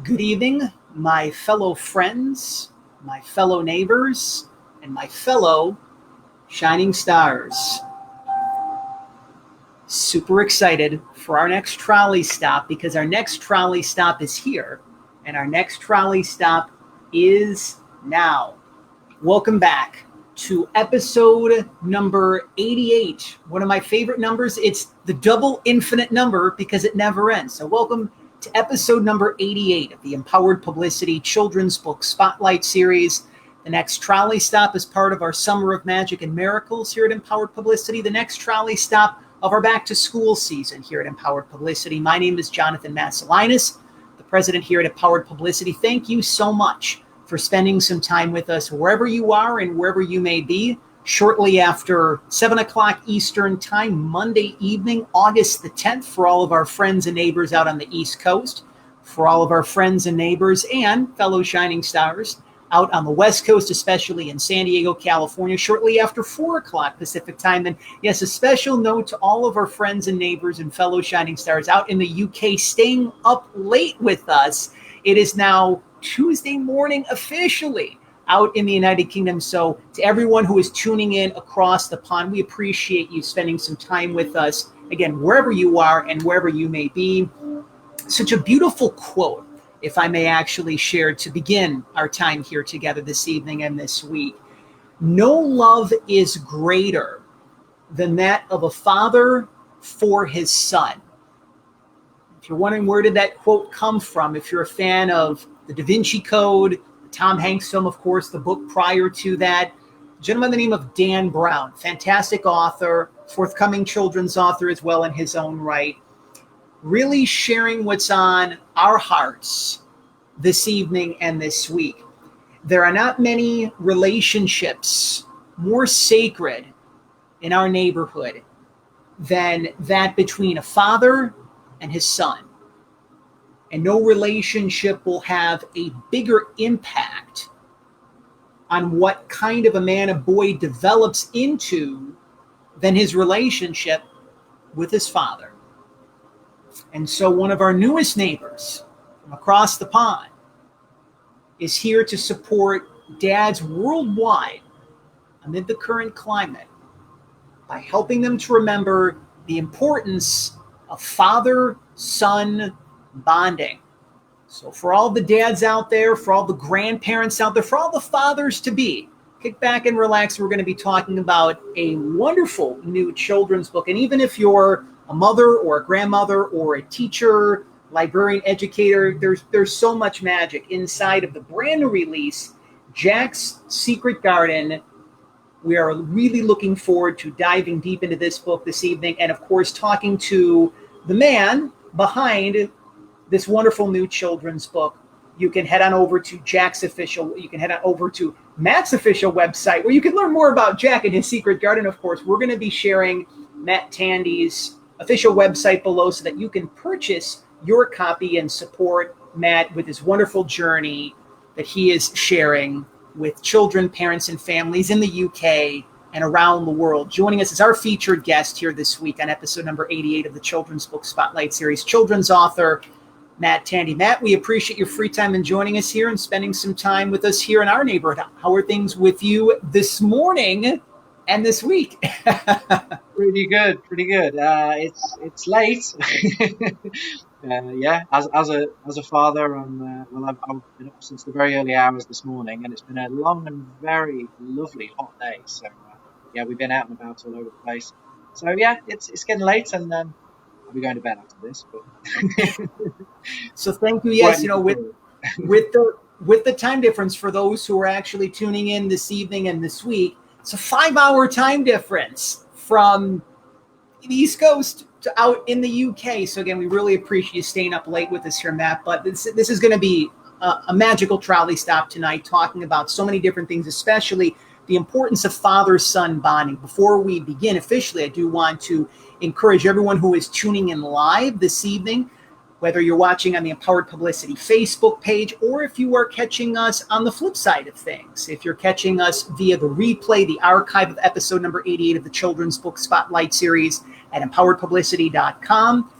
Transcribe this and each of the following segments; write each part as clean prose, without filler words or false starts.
Good evening, my fellow friends, my fellow neighbors, and my fellow shining stars. Super excited for our next trolley stop because our next trolley stop is here, and our next trolley stop is now. Welcome back to episode number 88. One of my favorite numbers. It's the double infinite number because it never ends. So welcome to episode number 88 of the Empowered Publicity Children's Book Spotlight Series. The next trolley stop is part of our Summer of Magic and Miracles here at Empowered Publicity. The next trolley stop of our back to school season here at Empowered Publicity. My name is Jonathan Masiulionis, the president here at Empowered Publicity. Thank you so much for spending some time with us wherever you are and wherever you may be. Shortly after 7 o'clock Eastern Time, Monday evening, August the 10th, for all of our friends and neighbors out on the East Coast, for all of our friends and neighbors and fellow shining stars out on the West Coast, especially in San Diego, California, shortly after 4 o'clock Pacific Time. And yes, a special note to all of our friends and neighbors and fellow shining stars out in the UK staying up late with us. It is now Tuesday morning officially out in the United Kingdom. So to everyone who is tuning in across the pond, we appreciate you spending some time with us, again, wherever you are and wherever you may be. Such a beautiful quote, if I may actually share to begin our time here together this evening and this week. No love is greater than that of a father for his son. If you're wondering where did that quote come from, if you're a fan of the Da Vinci Code, Tom Hanks film, of course, the book prior to that, a gentleman by the name of Dan Brown, fantastic author, forthcoming children's author as well in his own right, really sharing what's on our hearts this evening and this week. There are not many relationships more sacred in our neighborhood than that between a father and his son. And no relationship will have a bigger impact on what kind of a man a boy develops into than his relationship with his father. And so one of our newest neighbors from across the pond is here to support dads worldwide amid the current climate by helping them to remember the importance of father-son bonding. So for all the dads out there, for all the grandparents out there, for all the fathers to be, kick back and relax. We're going to be talking about a wonderful new children's book. And even if you're a mother or a grandmother or a teacher, librarian, educator, there's so much magic inside of the brand new release, Jack's Secret Garden. We are really looking forward to diving deep into this book this evening and, of course, talking to the man behind this wonderful new children's book. You can head on over to Jack's official, you can head on over to Matt's official website where you can learn more about Jack and his secret garden. Of course, we're going to be sharing Matt Tandy's official website below so that you can purchase your copy and support Matt with his wonderful journey that he is sharing with children, parents, and families in the UK and around the world. Joining us as our featured guest here this week on episode number 88 of the Children's Book Spotlight Series, children's author Matt Tandy. Matt, we appreciate your free time in joining us here and spending some time with us here in our neighborhood. How are things with you this morning and this week? Pretty good. It's late. Yeah, as a father, I've been up since the very early hours this morning, and it's been a long and very lovely hot day. So yeah, we've been out and about all over the place. So yeah, it's getting late, and I'll be going to bed after this. But so thank you. Yes, with the time difference for those who are actually tuning in this evening and this week, it's a 5-hour time difference from the East Coast to out in the UK. So again, we really appreciate you staying up late with us here, Matt. But this is going to be a magical trolley stop tonight, talking about so many different things, especially the importance of father-son bonding. Before we begin officially, I do want to encourage everyone who is tuning in live this evening, whether you're watching on the Empowered Publicity Facebook page or if you are catching us on the flip side of things. If you're catching us via the replay, the archive of episode number 88 of the Children's Book Spotlight Series at empoweredpublicity.com,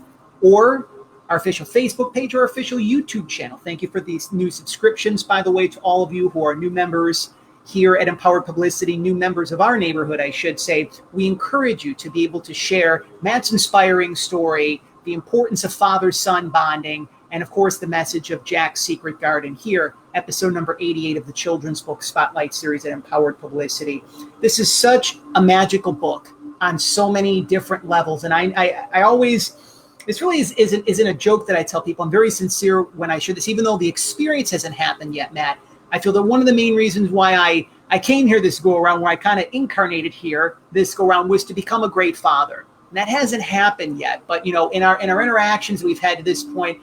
or our official Facebook page, or our official YouTube channel. Thank you for these new subscriptions, by the way, to all of you who are new members here at Empowered Publicity, new members of our neighborhood, I should say. We encourage you to be able to share Matt's inspiring story, the importance of father-son bonding, and of course, the message of Jack's Secret Garden here, episode number 88 of the Children's Book Spotlight series at Empowered Publicity. This is such a magical book on so many different levels. And I always, this really isn't a joke that I tell people. I'm very sincere when I share this, even though the experience hasn't happened yet, Matt. I feel that one of the main reasons why I came here this go-around, where I kind of incarnated here this go-around, was to become a great father. And that hasn't happened yet. But, you know, in our interactions we've had to this point,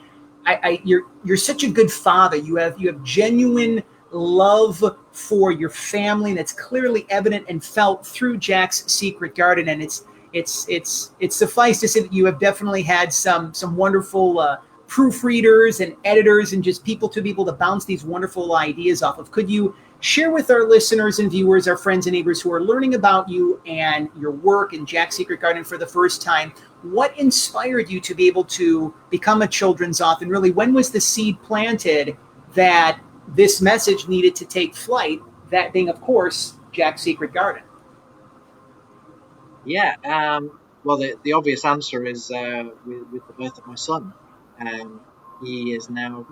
you're such a good father. You have genuine love for your family that's clearly evident and felt through Jack's Secret Garden. And it's suffice to say that you have definitely had some wonderful proofreaders and editors and just people to be able to bounce these wonderful ideas off of. Could you share with our listeners and viewers, our friends and neighbors who are learning about you and your work in Jack's Secret Garden for the first time, what inspired you to be able to become a children's author? And really, when was the seed planted that this message needed to take flight, that being, of course, Jack's Secret Garden? Yeah, well, the obvious answer is with the birth of my son. He is now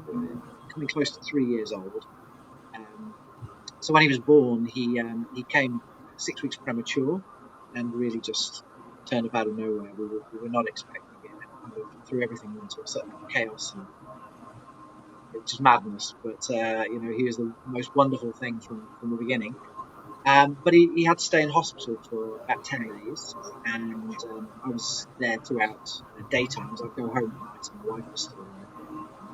coming close to 3 years old. So when he was born, he came 6 weeks premature and really just turned up out of nowhere. We were not expecting it. Kind of threw everything into a certain chaos, and it was madness. But he was the most wonderful thing from the beginning. But he had to stay in hospital for about 10 days, and I was there throughout the daytimes. I'd go home at night, and my wife was still there.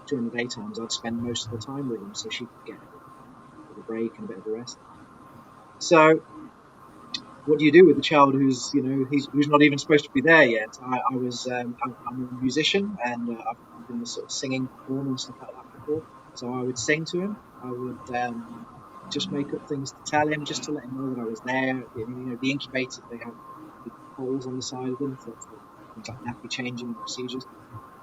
During the daytimes, I'd spend most of the time with him, so she could get a break and a bit of a rest. So, what do you do with a child who's not even supposed to be there yet? I'm a musician, and I've been sort of singing, performing and stuff like that before. So I would sing to him. I would just make up things to tell him, just to let him know that I was there. The incubators, they have big holes on the side of them for things like nappy changing and procedures.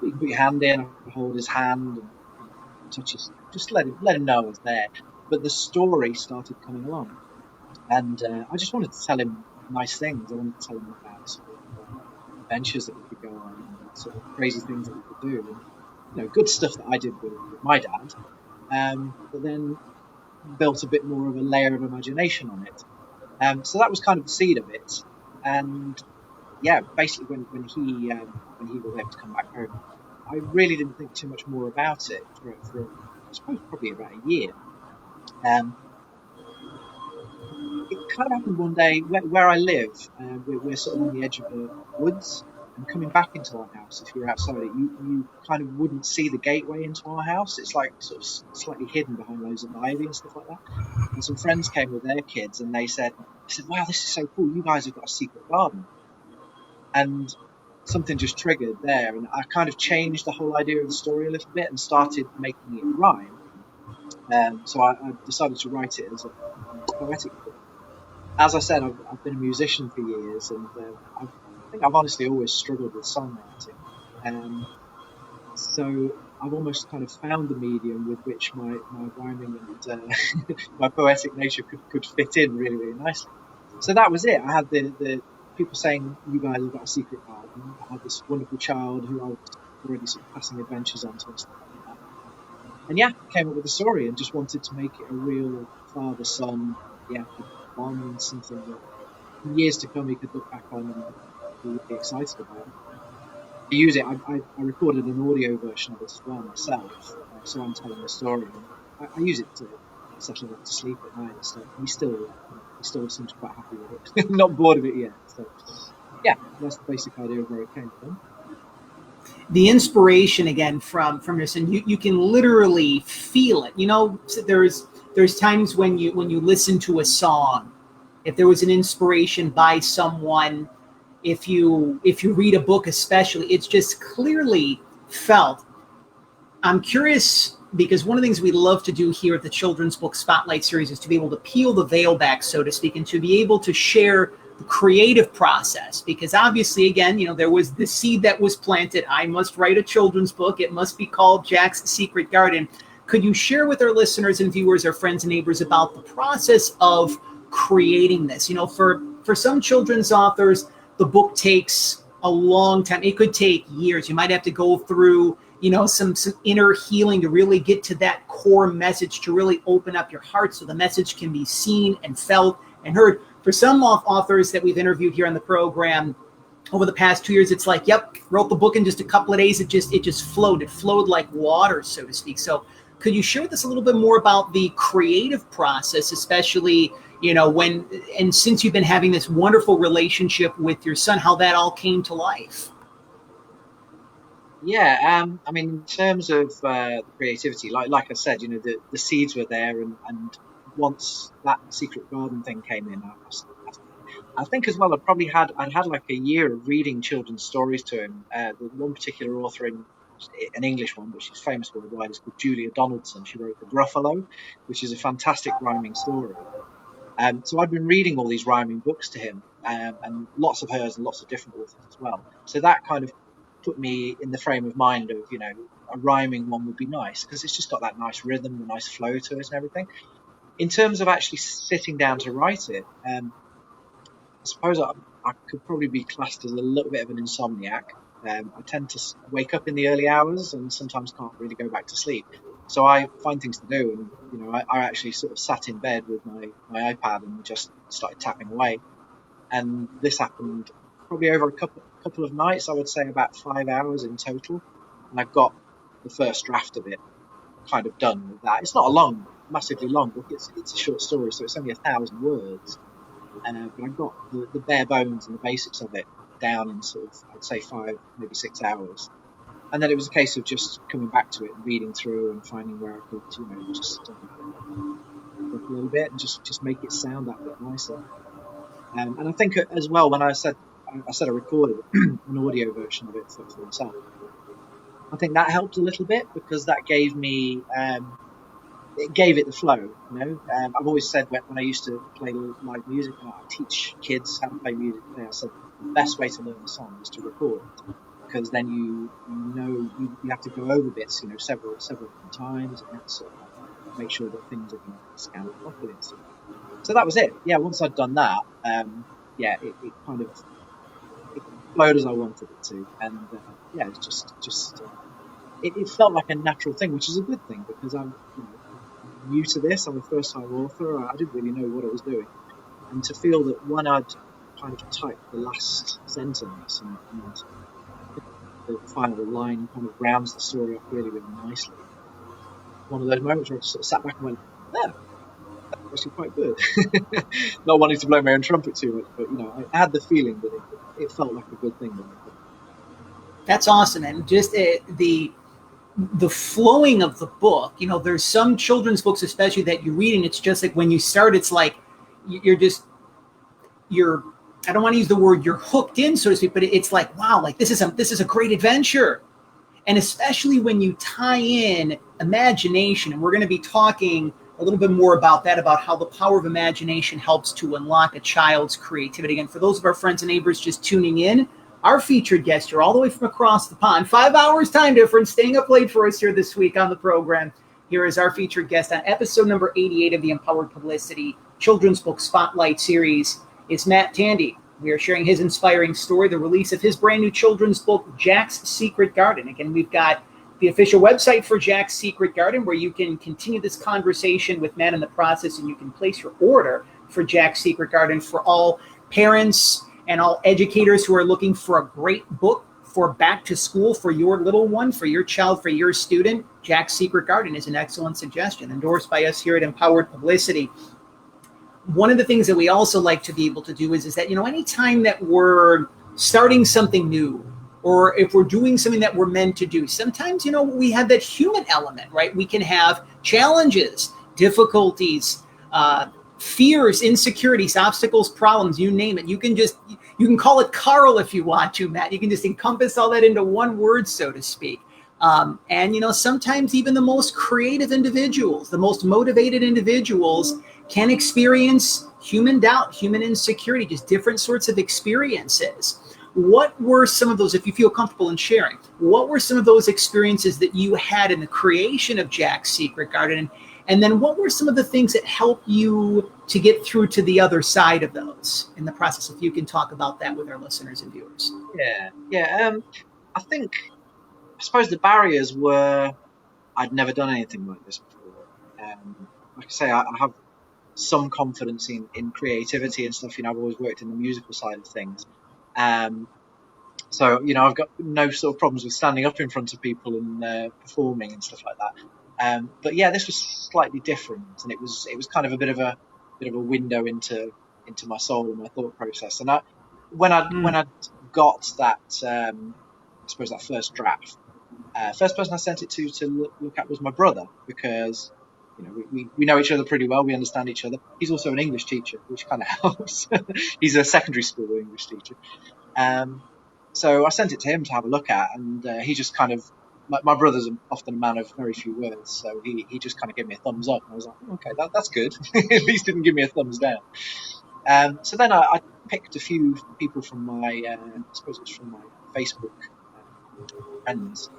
You can put your hand in, hold his hand, and touch his, just let him know I was there. But the story started coming along, and I just wanted to tell him nice things. I wanted to tell him about sort of adventures that we could go on, and sort of crazy things that we could do, and good stuff that I did with my dad. But then built a bit more of a layer of imagination on it. So that was kind of the seed of it. And yeah, basically when he was able to come back home, I really didn't think too much more about it for I suppose probably about a year. It kind of happened one day where I live. We're sort of on the edge of the woods, and coming back into our house, if you're outside it, you kind of wouldn't see the gateway into our house. It's like sort of slightly hidden behind loads of ivy and stuff like that. And some friends came with their kids, and they said, "Wow, this is so cool! You guys have got a secret garden." And something just triggered there, and I kind of changed the whole idea of the story a little bit and started making it rhyme. So I decided to write it as a poetic book. As I said, I've been a musician for years, and I think I've honestly always struggled with songwriting. So I've almost kind of found the medium with which my rhyming and my poetic nature could fit in really, really nicely. So that was it. I had the people saying, "You guys have got a secret garden." I had this wonderful child who I was already sort of passing adventures on to and stuff like that. And yeah, came up with a story and just wanted to make it a real father-son, bond, something that in years to come he could look back on and be really excited about. To use it, I recorded an audio version of it as well myself, so I'm telling the story. I use it to settle up to sleep at night and stuff. He still seems quite happy with it. Not bored of it yet. So yeah, that's the basic idea of where it came from. The inspiration again from this, and you can literally feel it. There's times when you listen to a song, if there was an inspiration by someone, if you read a book especially, it's just clearly felt. I'm curious, because one of the things we love to do here at the Children's Book Spotlight series is to be able to peel the veil back, so to speak, and to be able to share the creative process, because obviously, again, there was the seed that was planted. I must write a children's book. It must be called Jack's Secret Garden. Could you share with our listeners and viewers, our friends and neighbors, about the process of creating this? For some children's authors, the book takes a long time. It could take years. You might have to go through, some inner healing to really get to that core message, to really open up your heart so the message can be seen and felt and heard. For some authors that we've interviewed here on the program over the past 2 years, it's like, yep, wrote the book in just a couple of days. It just flowed. It flowed like water, so to speak. So could you share with us a little bit more about the creative process, especially, since you've been having this wonderful relationship with your son, how that all came to life? Yeah, in terms of the creativity, like I said, the seeds were there, and once that secret garden thing came in, I think as well, I'd had like a year of reading children's stories to him. The one particular author, an English one, but she's famous worldwide, is called Julia Donaldson. She wrote The Gruffalo, which is a fantastic rhyming story. So I'd been reading all these rhyming books to him, and lots of hers and lots of different authors as well. So that kind of put me in the frame of mind of, a rhyming one would be nice, because it's just got that nice rhythm, a nice flow to it and everything. In terms of actually sitting down to write it, I suppose I could probably be classed as a little bit of an insomniac. I tend to wake up in the early hours and sometimes can't really go back to sleep. So I find things to do, and I actually sort of sat in bed with my iPad and just started tapping away. And this happened probably over a couple of nights. I would say about 5 hours in total, and I got the first draft of it kind of done with that. It's not a massively long book. It's a short story, so it's only 1,000 words. But I got the bare bones and the basics of it down in sort of, I'd say 5, maybe 6 hours. And then it was a case of just coming back to it and reading through and finding where I could, just look a little bit and just make it sound that bit nicer. And I think as well, when I said I recorded an audio version of it for myself, I think that helped a little bit, because that gave me, it gave it the flow. I've always said when I used to play live music, and I teach kids how to play music, I said the best way to learn a song is to record, because then you have to go over bits, several different times, and that's sort of make sure that things are going to scan properly and stuff. So that was it. Yeah, once I'd done that, it kind of flowed as I wanted it to, and it's just it felt like a natural thing, which is a good thing, because I'm new to this. I'm a first-time author. I didn't really know what I was doing, and to feel that when I'd kind of typed the last sentence and the final line kind of rounds the story up really, really nicely. One of those moments where I just sort of sat back and went, "Yeah, that's actually quite good." Not wanting to blow my own trumpet too much, but I had the feeling that it felt like a good thing. That's awesome, and just the flowing of the book. There's some children's books, especially, that you read, and it's just like when you start, it's like you're I don't want to use the word you're hooked in, so to speak, but it's like, wow, like this is a great adventure. And especially when you tie in imagination, and we're going to be talking a little bit more about that, about how the power of imagination helps to unlock a child's creativity. And for those of our friends and neighbors just tuning in, our featured guest here all the way from across the pond, 5 hours time difference, staying up late for us here this week on the program. Here is our featured guest on episode number 88 of the Empowered Publicity Children's Book Spotlight Series. It's Matt Tandy. We are sharing his inspiring story, the release of his brand new children's book, Jack's Secret Garden. Again, we've got the official website for Jack's Secret Garden, where you can continue this conversation with Matt in the process, and you can place your order for Jack's Secret Garden for all parents and all educators who are looking for a great book for back to school for your little one, for your child, for your student. Jack's Secret Garden is an excellent suggestion, endorsed by us here at Empowered Publicity. One of the things that we also like to be able to do is that, anytime that we're starting something new, or if we're doing something that we're meant to do, sometimes, we have that human element, right? We can have challenges, difficulties, fears, insecurities, obstacles, problems, you name it. You can call it Carl if you want to, Matt. You can just encompass all that into one word, so to speak. And sometimes even the most creative individuals, the most motivated individuals can experience human doubt, human insecurity, just different sorts of experiences. What were some of those, if you feel comfortable in sharing, what were some of those experiences that you had in the creation of Jack's Secret Garden? And then what were some of the things that helped you to get through to the other side of those in the process? If you can talk about that with our listeners and viewers. Yeah. I suppose the barriers were I'd never done anything like this before. Like I say, I have some confidence in creativity and stuff. I've always worked in the musical side of things. So, I've got no sort of problems with standing up in front of people and performing and stuff like that. But yeah, this was slightly different, and it was kind of a bit of a window into my soul and my thought process. And when I got that, I suppose that first draft, first person I sent it to look at was my brother, because we know each other pretty well. We understand each other. He's also an English teacher, which kind of helps. He's a secondary school English teacher. So I sent it to him to have a look at, and he just kind of, my brother's often a man of very few words, so he just kind of gave me a thumbs up, and I was like, okay, that's good. At least didn't give me a thumbs down. So then I picked a few people from my, I suppose it was from my Facebook friends,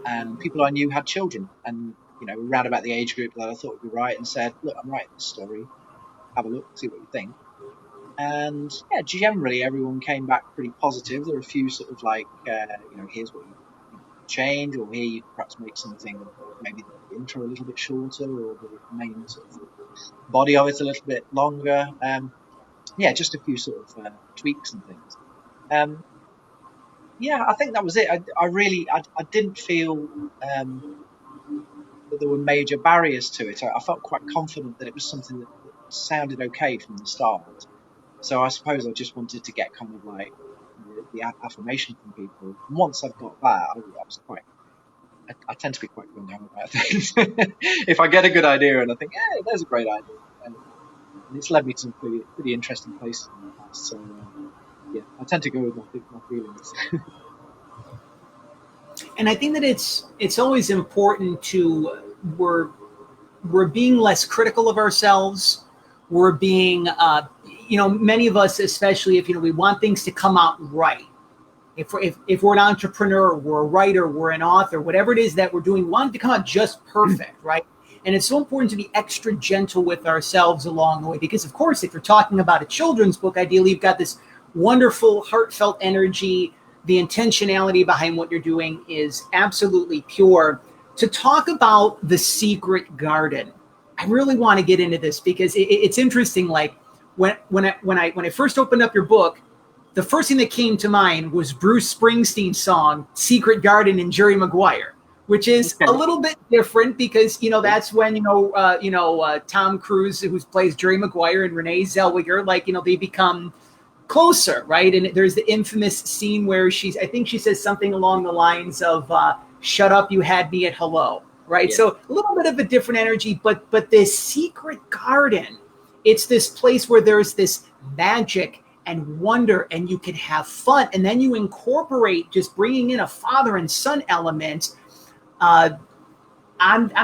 and people I knew had children, and around about the age group that I thought would be right, and said, look, I'm writing this story, have a look, see what you think. And yeah, generally everyone came back pretty positive. There were a few sort of like, here's what you change, or here you perhaps make something, maybe the intro a little bit shorter, or the main sort of body of it a little bit longer. Yeah, just a few sort of tweaks and things. Yeah, I think that was it. I didn't feel that there were major barriers to it. I felt quite confident that it was something that sounded okay from the start. So I suppose I just wanted to get kind of like the affirmation from people. And once I've got that, I tend to be quite gung-ho about things. If I get a good idea and I think, yeah, there's a great idea, and it's led me to some pretty interesting places in the past. So yeah, I tend to go with my feelings. And I think that it's always important we're being less critical of ourselves. We're being, many of us, especially if, we want things to come out right. If we're an entrepreneur, we're a writer, we're an author, whatever it is that we're doing, we want it to come out just perfect, right? And it's so important to be extra gentle with ourselves along the way, because of course, if you're talking about a children's book, ideally you've got this wonderful, heartfelt energy. The intentionality behind what you're doing is absolutely pure. To talk about The Secret Garden, I really want to get into this because it's interesting. Like when I first opened up your book, the first thing that came to mind was Bruce Springsteen's song "Secret Garden" and Jerry Maguire, which is a little bit different because that's when Tom Cruise, who plays Jerry Maguire, and Renee Zellweger, they become closer, right? And there's the infamous scene where I think she says something along the lines of "Shut up, you had me at hello." Right. Yeah. So a little bit of a different energy, but this secret garden, it's this place where there's this magic and wonder, and you can have fun. And then you incorporate just bringing in a father and son element. I'm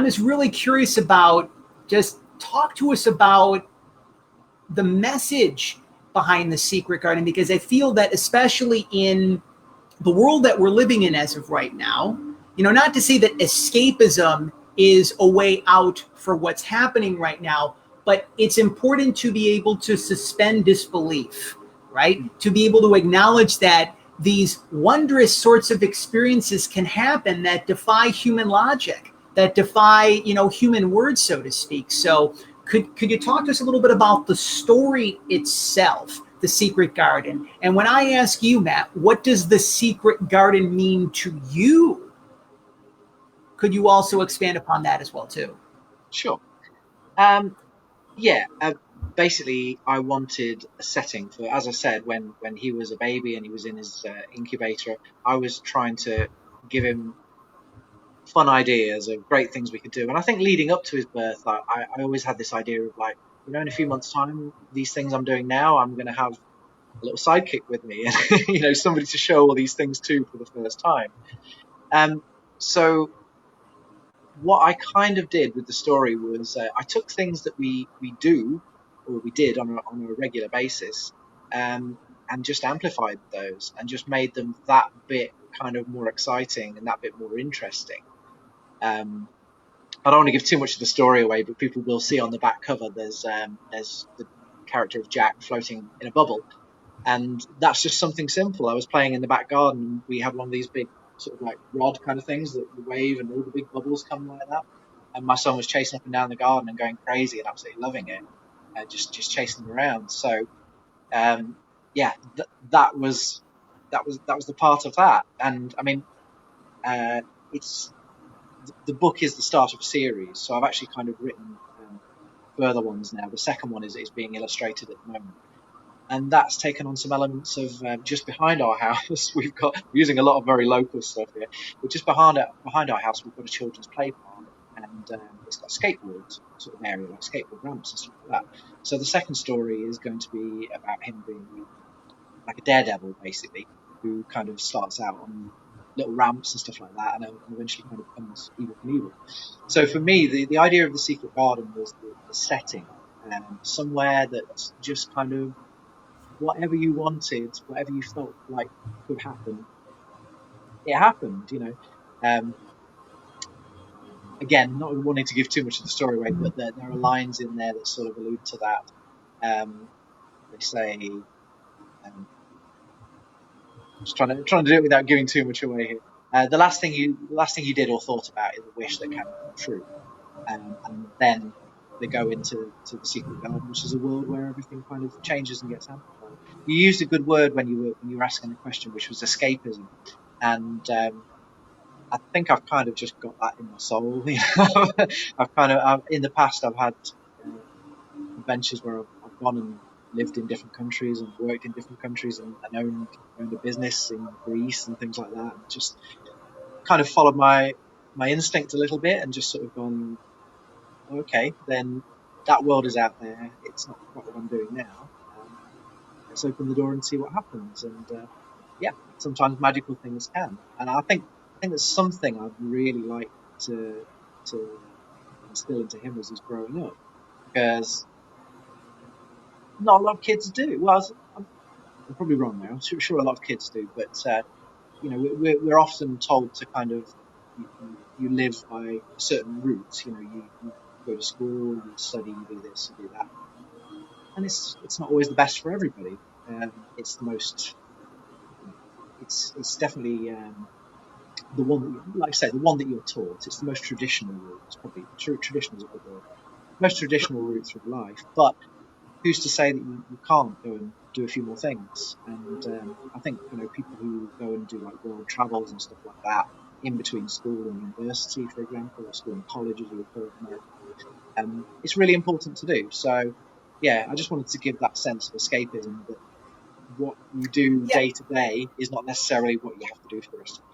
just really curious about, just talk to us about the message behind The Secret Garden, because I feel that especially in the world that we're living in as of right now, not to say that escapism is a way out for what's happening right now, but it's important to be able to suspend disbelief, right? To be able to acknowledge that these wondrous sorts of experiences can happen that defy human logic, that defy, human words, so to speak. So could you talk to us a little bit about the story itself, The Secret Garden? And when I ask you, Matt, what does The Secret Garden mean to you? Could you also expand upon that as well, too? Sure. Basically, I wanted a setting for, as I said, when he was a baby and he was in his incubator, I was trying to give him fun ideas of great things we could do. And I think leading up to his birth, I always had this idea of like, in a few months' time, these things I'm doing now, I'm going to have a little sidekick with me, and somebody to show all these things to for the first time. So what I kind of did with the story was I took things that we do or we did on a regular basis, and just amplified those and just made them that bit kind of more exciting and that bit more interesting. I don't want to give too much of the story away, but people will see on the back cover there's the character of Jack floating in a bubble, and that's just something simple. I was playing in the back garden, and we had one of these big sort of like rod kind of things that you wave and all the big bubbles come like that. And my son was chasing up and down the garden and going crazy and absolutely loving it, just chasing them around. So yeah, that was the part of that. And I mean, it's the book is the start of a series, so I've actually kind of written further ones now. The second one is being illustrated at the moment, and that's taken on some elements of just behind our house. We're using a lot of very local stuff here, but just behind our house we've got a children's play park, and it's got a skateboard sort of area, like skateboard ramps and stuff like that. So the second story is going to be about him being like a daredevil, basically, who kind of starts out on little ramps and stuff like that, and eventually kind of becomes evil Knievel. So for me, the idea of the secret garden was the setting, somewhere that just kind of whatever you wanted, whatever you felt like could happen, it happened, you know. Again, not wanting to give too much of the story away, but there are lines in there that sort of allude to that. They say, just trying to do it without giving too much away here. The last thing you did or thought about is a wish that can come true, and then they go into the secret garden, which is a world where everything kind of changes and gets amplified. You used a good word when you were asking the question, which was escapism, and I think I've kind of just got that in my soul. You know? I've in the past I've had adventures where I've gone and lived in different countries and worked in different countries and owned a business in Greece and things like that, and just kind of followed my instinct a little bit and just sort of gone, okay, then that world is out there. It's not quite what I'm doing now. Let's open the door and see what happens. And yeah, sometimes magical things can. And I think that's something I'd really like to instill into him as he's growing up, because not a lot of kids do. Well, I'm probably wrong there. I'm sure a lot of kids do, but you know, we're often told to kind of you live by certain routes. You know, you go to school, you study, you do this, you do that, and it's not always the best for everybody. It's the most. It's definitely the one that you, like I say, the one that you're taught. It's the most traditional route. It's probably traditional is a good word. Most traditional route through life, but who's to say that you can't go and do a few more things? And I think, you know, people who go and do like world travels and stuff like that in between school and university, for example, or school and college, as you refer to America, it's really important to do. So yeah, I just wanted to give that sense of escapism, that what you do day to day is not necessarily what you have to do for the rest of the day.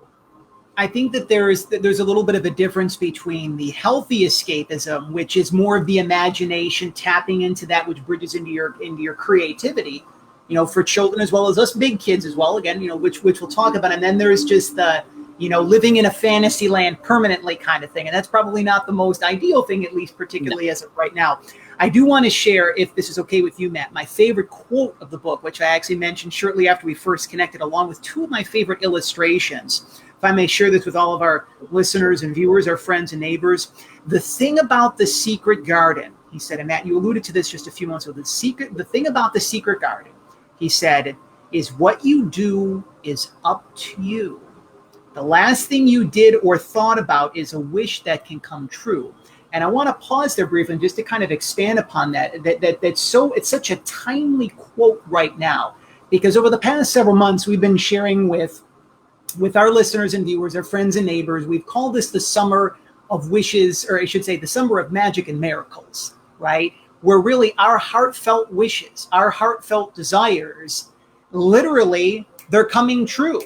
I think that there's a little bit of a difference between the healthy escapism, which is more of the imagination, tapping into that which bridges into your creativity, you know, for children as well as us big kids as well. Again, you know, which we'll talk about. And then there's just the, you know, living in a fantasy land permanently kind of thing. And that's probably not the most ideal thing, at least particularly as of right now. I do want to share, if this is okay with you, Matt, my favorite quote of the book, which I actually mentioned shortly after we first connected, along with two of my favorite illustrations. If I may share this with all of our listeners and viewers, our friends and neighbors. The thing about the secret garden, he said, and Matt, you alluded to this just a few months ago, the thing about the secret garden, he said, is what you do is up to you. The last thing you did or thought about is a wish that can come true. And I want to pause there briefly just to kind of expand upon that. It's such a timely quote right now, because over the past several months, we've been sharing with our listeners and viewers, our friends and neighbors. We've called this the summer of wishes, or I should say the summer of magic and miracles, right? Where really our heartfelt wishes, our heartfelt desires, literally, they're coming true.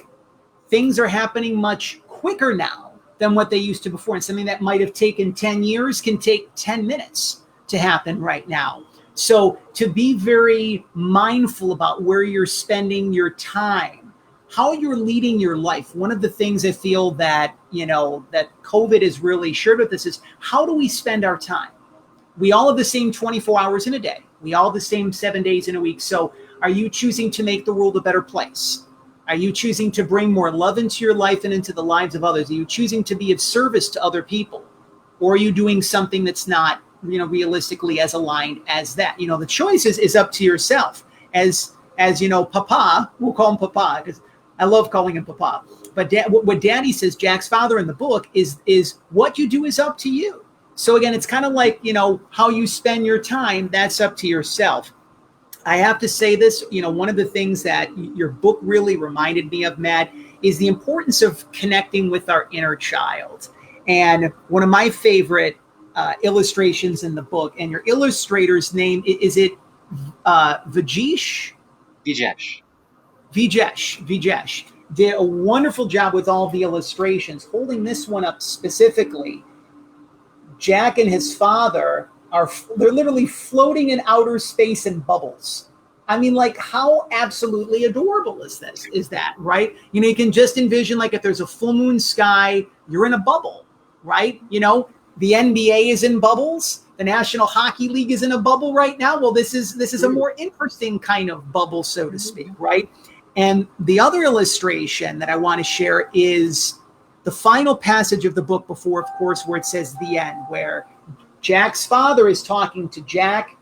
Things are happening much quicker now than what they used to before. And something that might have taken 10 years can take 10 minutes to happen right now. So to be very mindful about where you're spending your time, how you're leading your life. One of the things I feel that, you know, that COVID has really shared with us is, how do we spend our time? We all have the same 24 hours in a day, We all the same 7 days in a week. So are you choosing to make the world a better place? Are you choosing to bring more love into your life and into the lives of others? Are you choosing to be of service to other people? Or are you doing something that's not, realistically as aligned as that? The choice is up to yourself. As Papa, we'll call him Papa because I love calling him Papa. But what Daddy says, Jack's father in the book, is what you do is up to you. So again, it's kind of like, how you spend your time, that's up to yourself. I have to say this, one of the things that your book really reminded me of, Matt, is the importance of connecting with our inner child. And one of my favorite illustrations in the book, and your illustrator's name, is it Vijesh? Vijesh did a wonderful job with all the illustrations. Holding this one up specifically, Jack and his father they're literally floating in outer space in bubbles. I mean, like, how absolutely adorable is that, right? You can just envision, like, if there's a full moon sky, you're in a bubble, right? The NBA is in bubbles. The National Hockey League is in a bubble right now. Well, this is a more interesting kind of bubble, so to speak, right? And the other illustration that I want to share is the final passage of the book before, of course, where it says the end, where Jack's father is talking to Jack,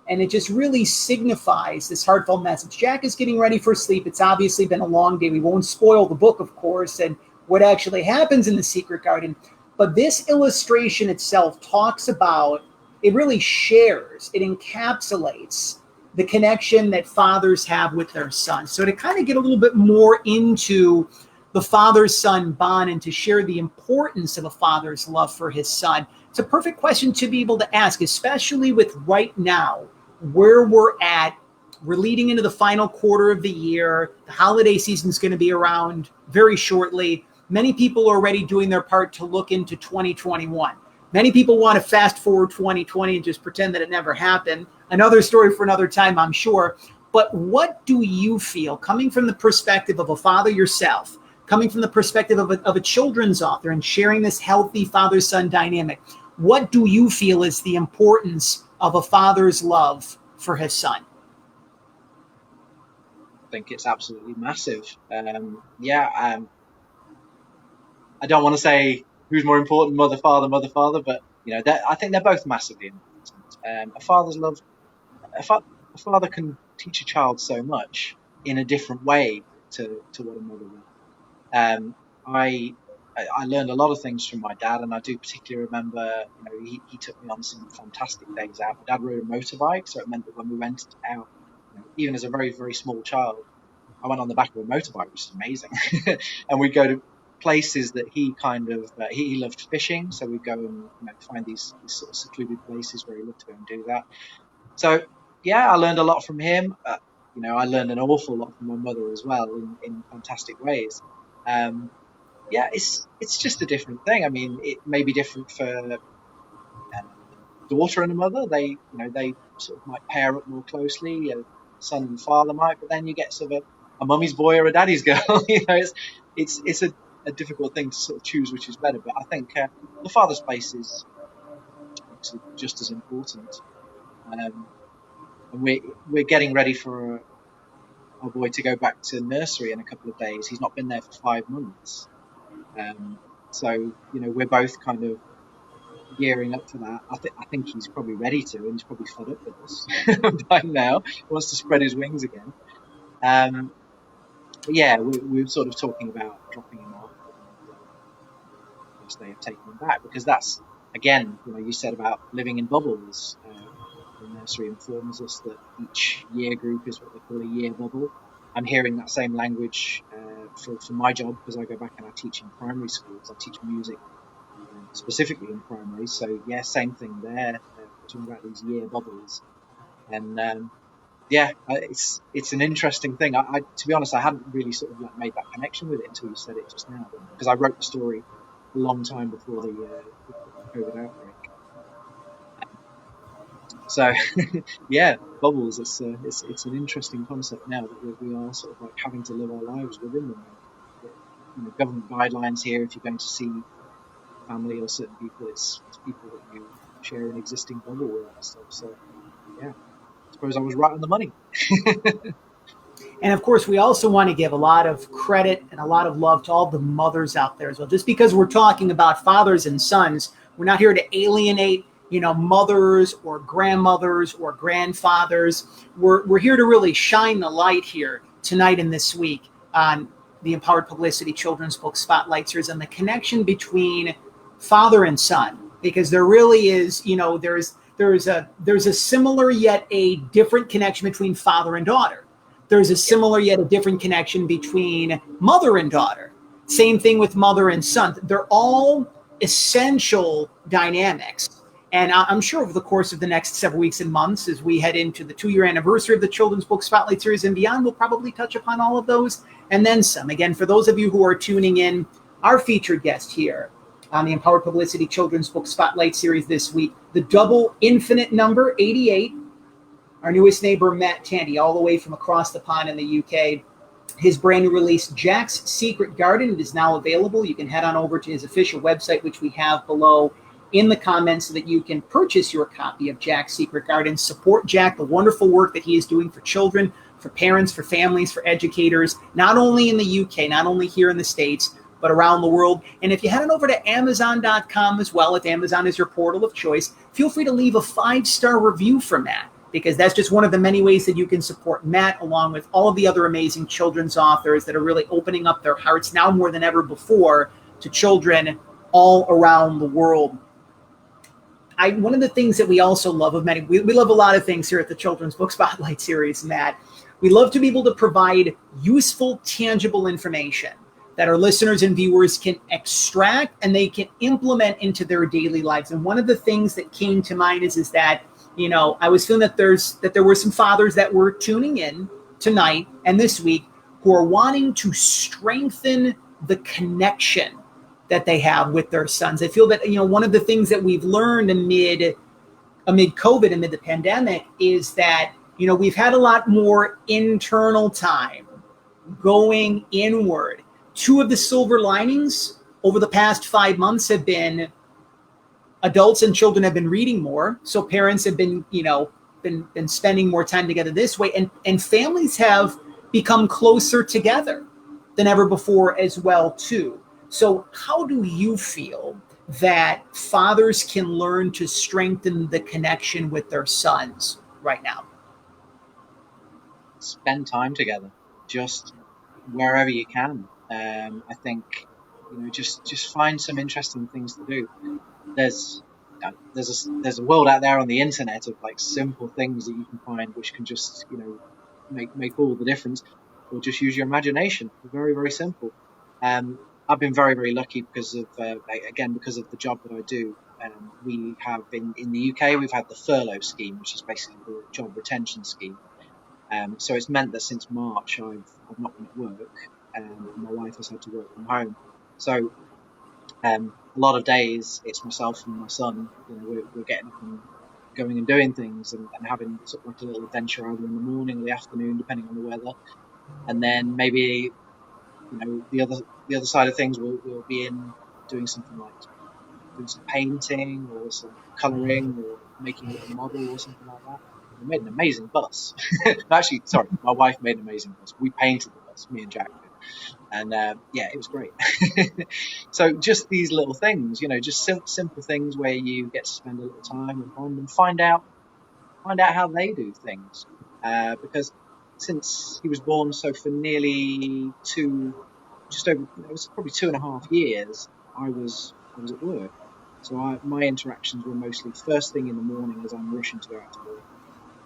and it just really signifies this heartfelt message. Jack is getting ready for sleep. It's obviously been a long day. We won't spoil the book, of course, and what actually happens in the secret garden. But this illustration itself talks about, it really shares, it encapsulates the connection that fathers have with their sons. So to kind of get a little bit more into the father-son bond and to share the importance of a father's love for his son, it's a perfect question to be able to ask, especially with right now, where we're at. We're leading into the final quarter of the year. The holiday season is going to be around very shortly. Many people are already doing their part to look into 2021. Many people want to fast forward 2020 and just pretend that it never happened. Another story for another time, I'm sure. But what do you feel, coming from the perspective of a father yourself, coming from the perspective of a children's author and sharing this healthy father-son dynamic, what do you feel is the importance of a father's love for his son? I think it's absolutely massive. I don't want to say who's more important, mother, father, but I think they're both massively important. A father's love, a father can teach a child so much in a different way to what a mother will. I learned a lot of things from my dad, and I do particularly remember, he took me on some fantastic days out. My dad rode a motorbike, so it meant that when we went out, even as a very, very small child, I went on the back of a motorbike, which is amazing. And we'd go to places that he he loved fishing, so we'd go and find these sort of secluded places where he loved to go and do that. So yeah, I learned a lot from him. I learned an awful lot from my mother as well in fantastic ways. It's just a different thing. I mean, it may be different for a daughter and a mother. They sort of might pair up more closely. A son and father might, but then you get sort of a mummy's boy or a daddy's girl. It's a difficult thing to sort of choose which is better. But I think the father's place is actually just as important. And we're getting ready for our boy to go back to nursery in a couple of days. He's not been there for 5 months. So we're both kind of gearing up for that. I think he's probably ready to, and he's probably fed up with us by now. He wants to spread his wings again. But yeah, we're sort of talking about dropping him off and first day of taking him back, because that's, again, you said about living in bubbles. The nursery informs us that each year group is what they call a year bubble. I'm hearing that same language for my job, because I go back and I teach in primary schools. I teach music specifically in primary. So yeah, same thing there. Talking about these year bubbles, and it's an interesting thing. I to be honest, I hadn't really sort of made that connection with it until you said it just now, because I wrote the story a long time before the COVID outbreak. So yeah, bubbles. It's an interesting concept now that we are sort of having to live our lives within them. Government guidelines here. If you're going to see family or certain people, it's people that you share an existing bubble with and stuff. So yeah. suppose I was right on the money. And of course, we also want to give a lot of credit and a lot of love to all the mothers out there as well. Just because we're talking about fathers and sons, we're not here to alienate, mothers or grandmothers or grandfathers. We're here to really shine the light here tonight and this week on the Empowered Publicity Children's Book Spotlight Series and the connection between father and son, because there really is, there's a similar yet a different connection between father and daughter. There's a similar yet a different connection between mother and daughter. Same thing with mother and son. They're all essential dynamics. And I'm sure over the course of the next several weeks and months, as we head into the 2-year anniversary of the Children's Book Spotlight Series and beyond, we'll probably touch upon all of those and then some. Again, for those of you who are tuning in, our featured guest here on the Empowered Publicity Children's Book Spotlight Series this week, the double infinite number 88, our newest neighbor, Matt Tandy, all the way from across the pond in the UK. His brand new release, Jack's Secret Garden, it is now available. You can head on over to his official website, which we have below in the comments, so that you can purchase your copy of Jack's Secret Garden. Support Jack, the wonderful work that he is doing for children, for parents, for families, for educators, not only in the UK, not only here in the States, but around the world. And if you head on over to Amazon.com as well, if Amazon is your portal of choice, feel free to leave a 5-star review for Matt, because that's just one of the many ways that you can support Matt, along with all of the other amazing children's authors that are really opening up their hearts now more than ever before to children all around the world. One of the things that we also love of many, we love a lot of things here at the Children's Book Spotlight Series, Matt. We love to be able to provide useful, tangible information that our listeners and viewers can extract and they can implement into their daily lives. And one of the things that came to mind is that, I was feeling that there were some fathers that were tuning in tonight and this week who are wanting to strengthen the connection that they have with their sons. I feel that, one of the things that we've learned amid COVID, amid the pandemic, is that, we've had a lot more internal time going inward. 2 of the silver linings over the past 5 months have been adults and children have been reading more. So parents have been, been spending more time together this way, and families have become closer together than ever before as well, too. So how do you feel that fathers can learn to strengthen the connection with their sons right now? Spend time together, just wherever you can. I think, just find some interesting things to do. There's a world out there on the internet of like simple things that you can find which can just make all the difference, or just use your imagination. Very, very simple. I've been very, very lucky because of the job that I do. We have in the UK, we've had the furlough scheme, which is basically the job retention scheme. So it's meant that since March I've not been at work, and my wife has had to work from home. So a lot of days it's myself and my son. We're getting up and going and doing things and having sort of like a little adventure either in the morning or the afternoon, depending on the weather. And then maybe the other side of things we'll be in doing something like doing some painting or some colouring or making a little model or something like that. We made an amazing bus. Actually, sorry, my wife made an amazing bus. We painted the bus, me and Jack did. And it was great. So just these little things, just simple things where you get to spend a little time with them and find out how they do things. Because since he was born, so for nearly it was probably 2.5 years, I was at work. So my interactions were mostly first thing in the morning as I'm rushing to go out to work,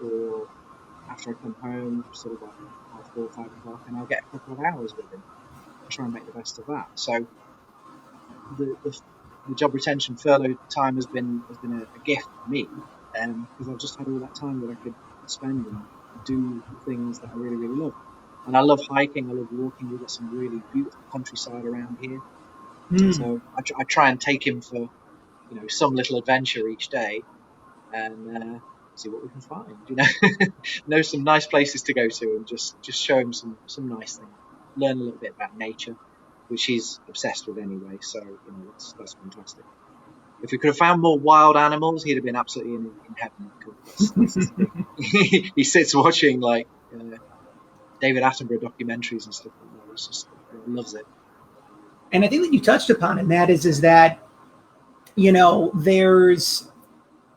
or after I come home, sort of like 4 or 5 o'clock, and I'll get a couple of hours with him. Try and make the best of that. So the job retention furlough time has been a gift for me, because I've just had all that time that I could spend and do things that I really, really love. And I love hiking, I love walking. We've got some really beautiful countryside around here. So I try and take him for some little adventure each day, and see what we can find. Know some nice places to go to, and just show him some nice things. Learn a little bit about nature, which he's obsessed with anyway. So that's fantastic. if we could have found more wild animals, he'd have been absolutely in heaven. That's the thing. He sits watching like David Attenborough documentaries and stuff like that. It's just loves it. And I think that you touched upon it, and that is that, there's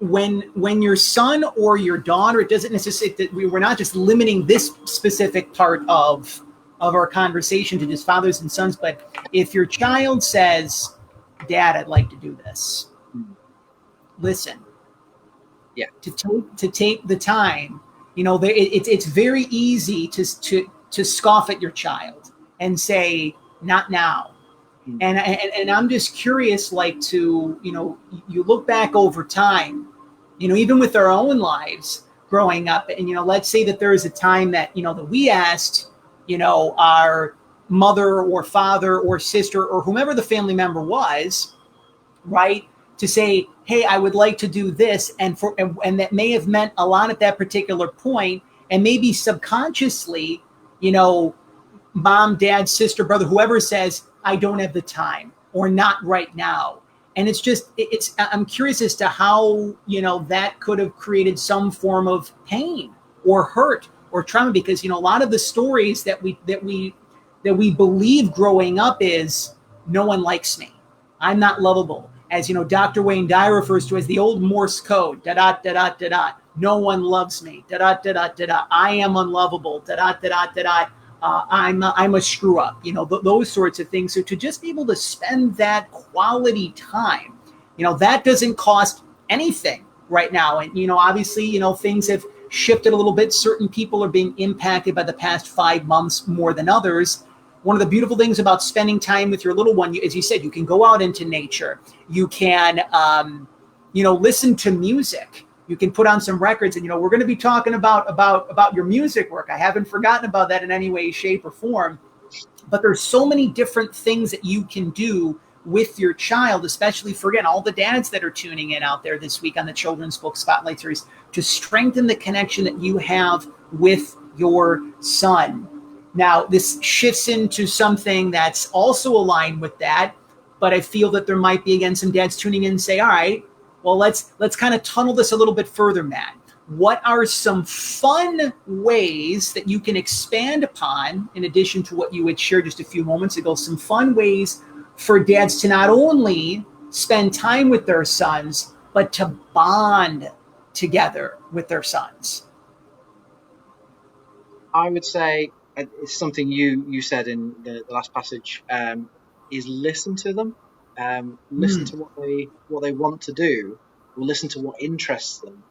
when your son or your daughter, it doesn't necessarily that we're not just limiting this specific part of our conversation to just fathers and sons, but if your child says, Dad, I'd like to do this, listen. Yeah. To take the time, it's very easy to scoff at your child and say, not now. And I'm just curious, like, to, you look back over time, even with our own lives growing up, and, let's say that there is a time that, that we asked, our mother or father or sister or whomever the family member was, right, to say, hey, I would like to do this. And that may have meant a lot at that particular point, and maybe subconsciously, mom, dad, sister, brother, whoever says, I don't have the time, or not right now. And I'm curious as to how, that could have created some form of pain or hurt or trauma, because, a lot of the stories that we believe growing up is, no one likes me, I'm not lovable. As Dr. Wayne Dyer refers to as the old Morse code, da da da da da da. No one loves me, da da da da da da. I am unlovable, da da da da da da. I'm a screw up, those sorts of things. So to just be able to spend that quality time, that doesn't cost anything right now. And, obviously, things have shifted a little bit. Certain people are being impacted by the past 5 months more than others. One of the beautiful things about spending time with your little one, as you said, you can go out into nature. You can, listen to music. You can put on some records, and, we're going to be talking about your music work. I haven't forgotten about that in any way, shape, or form. But there's so many different things that you can do with your child, especially for, again, all the dads that are tuning in out there this week on the Children's Book Spotlight Series, to strengthen the connection that you have with your son. Now, this shifts into something that's also aligned with that, but I feel that there might be, again, some dads tuning in and say, all right, well, let's kind of tunnel this a little bit further, Matt. What are some fun ways that you can expand upon, in addition to what you had shared just a few moments ago, some fun ways for dads to not only spend time with their sons, but to bond together with their sons? I would say it's something you said in the last passage, is listen to them. Listen to what they want to do, or listen to what interests them,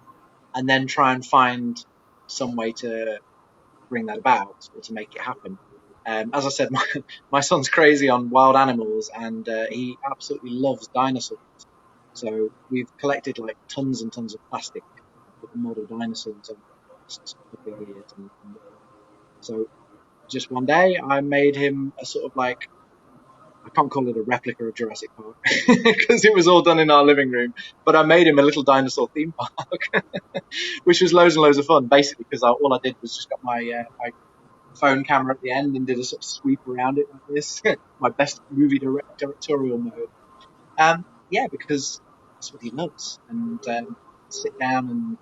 and then try and find some way to bring that about or to make it happen. As I said, my son's crazy on wild animals, and he absolutely loves dinosaurs. So we've collected like tons and tons of plastic model dinosaurs over the last couple of years. And so just one day I made him a sort of like, I can't call it a replica of Jurassic Park because it was all done in our living room, but I made him a little dinosaur theme park, which was loads and loads of fun, basically, because all I did was just got my phone camera at the end and did a sort of sweep around it like this, my best movie directorial mode. Because that's what he loves. And sit down and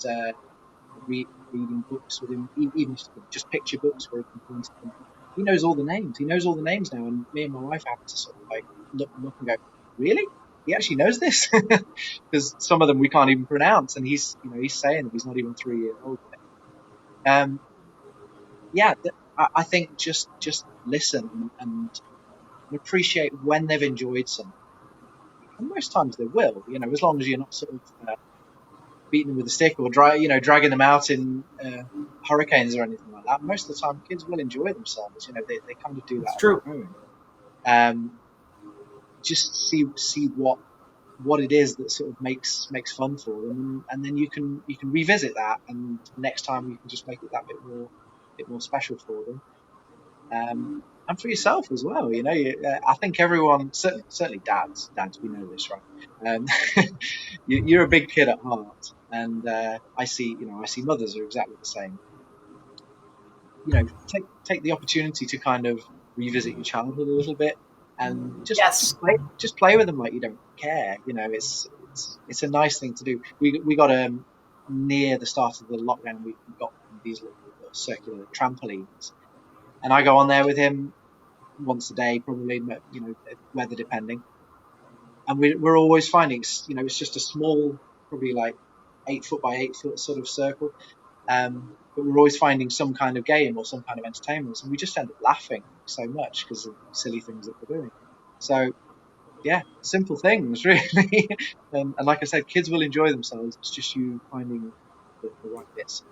reading books with him, even just picture books where he can point to them. He knows all the names. He knows all the names now, and me and my wife have to sort of like look and go, really? He actually knows this? Because some of them we can't even pronounce, and he's saying that he's not even 3 years old. I think just listen and appreciate when they've enjoyed something. And most times they will, as long as you're not sort of beating them with a stick or dragging them out in hurricanes or anything like that. Most of the time, kids will enjoy themselves. They kind of do that. It's true. On their own. Just see what it is that sort of makes fun for them, and then you can revisit that, and next time you can just make it that bit more special for them. And for yourself as well, I think everyone, certainly dads, we know this, right? You're a big kid at heart, and I see mothers are exactly the same. Take the opportunity to kind of revisit your childhood a little bit, and just play with them like you don't care. it's a nice thing to do. We got near the start of the lockdown, we got these little circular trampolines, and I go on there with him once a day, probably, weather depending. And we're always finding, it's just a small, probably like 8 foot by 8 foot sort of circle. But we're always finding some kind of game or some kind of entertainment, and we just end up laughing so much because of silly things that we're doing. So yeah, simple things really. And like I said, kids will enjoy themselves. It's just you finding the right bits.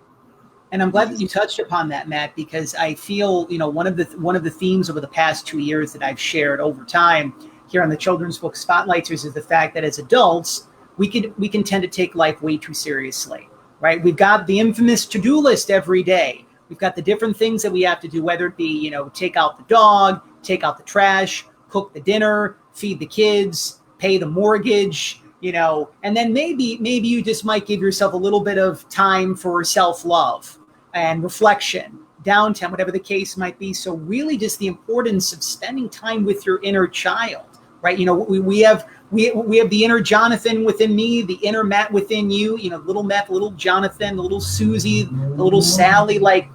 And I'm glad that you touched upon that, Matt, because I feel, one of the themes over the past 2 years that I've shared over time here on the Children's Book Spotlights is the fact that as adults, we can tend to take life way too seriously, right? We've got the infamous to-do list every day. We've got the different things that we have to do, whether it be, take out the dog, take out the trash, cook the dinner, feed the kids, pay the mortgage, and then maybe you just might give yourself a little bit of time for self-love and reflection, downtime, whatever the case might be. So really just the importance of spending time with your inner child, right? We have the inner Jonathan within me, the inner Matt within you, little Matt, little Jonathan, the little Susie, the little Sally, like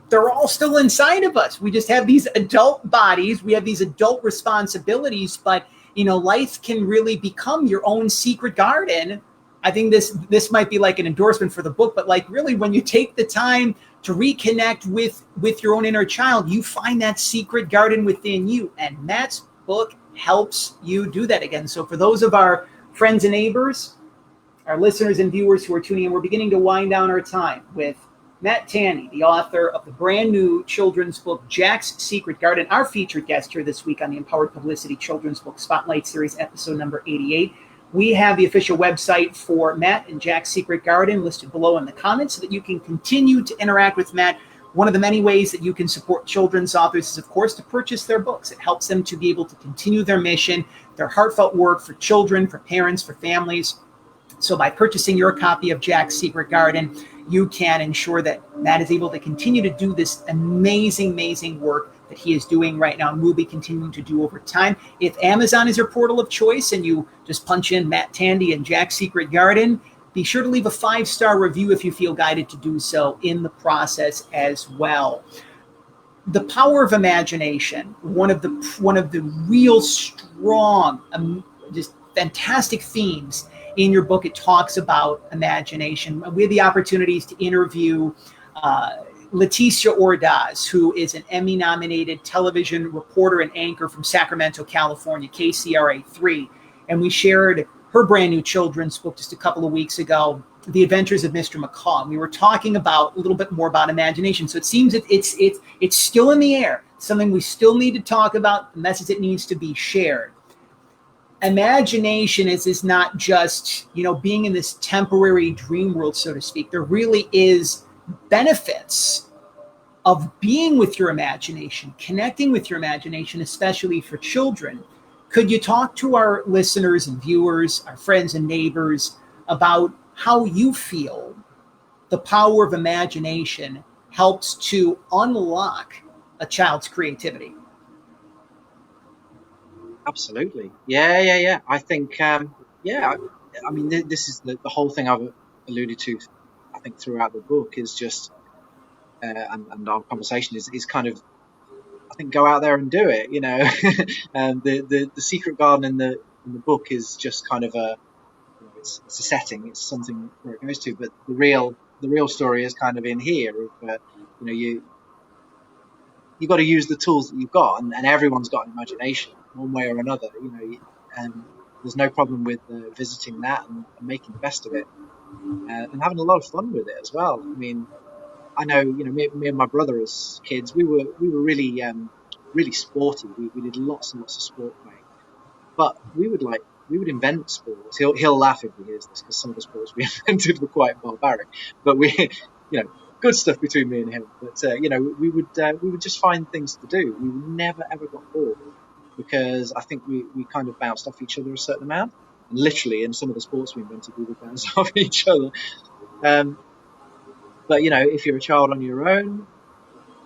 they're all still inside of us. We just have these adult bodies. We have these adult responsibilities, but life can really become your own secret garden. I think this might be like an endorsement for the book, but like really when you take the time to reconnect with your own inner child, you find that secret garden within you. And Matt's book helps you do that again. So for those of our friends and neighbors, our listeners and viewers who are tuning in, we're beginning to wind down our time with Matt Tandy, the author of the brand new children's book, Jack's Secret Garden, our featured guest here this week on the Empowered Publicity Children's Book Spotlight Series, episode number 88. We have the official website for Matt and Jack's Secret Garden listed below in the comments so that you can continue to interact with Matt. One of the many ways that you can support children's authors is, of course, to purchase their books. It helps them to be able to continue their mission, their heartfelt work for children, for parents, for families. So by purchasing your copy of Jack's Secret Garden, you can ensure that Matt is able to continue to do this amazing, amazing work that he is doing right now and will be continuing to do over time. If Amazon is your portal of choice and you just punch in Matt Tandy and Jack's Secret Garden, be sure to leave a 5-star review if you feel guided to do so in the process as well. The power of imagination, one of the real strong, just fantastic themes in your book. It talks about imagination. We had the opportunities to interview Leticia Ordaz, who is an Emmy-nominated television reporter and anchor from Sacramento, California, KCRA3. And we shared her brand new children's book just a couple of weeks ago, The Adventures of Mr. Macaw. And we were talking about a little bit more about imagination. So it seems that it's still in the air, something we still need to talk about, the message that needs to be shared. Imagination is not just, being in this temporary dream world, so to speak. There really is benefits of being with your imagination, connecting with your imagination, especially for children. Could you talk to our listeners and viewers, our friends and neighbors, about how you feel the power of imagination helps to unlock a child's creativity? Absolutely. Yeah. I think, I mean, this is the whole thing I've alluded to, I think, throughout the book is just, and our conversation is kind of, I think, go out there and do it, the secret garden in the book is just kind of it's a setting, it's something where it goes to, but the real story is kind of in here, you've got to use the tools that you've got, and everyone's got an imagination one way or another, and there's no problem with visiting that and making the best of it, and having a lot of fun with it as well. I mean, I know, me and my brother as kids, we were really, really sporty. We did lots and lots of sport playing, but we would invent sports. He'll laugh if he hears this because some of the sports we invented were quite barbaric, but we, good stuff between me and him. But we would just find things to do. We never ever got bored because I think we kind of bounced off each other a certain amount. And literally, in some of the sports we invented, we would bounce off each other. But if you're a child on your own,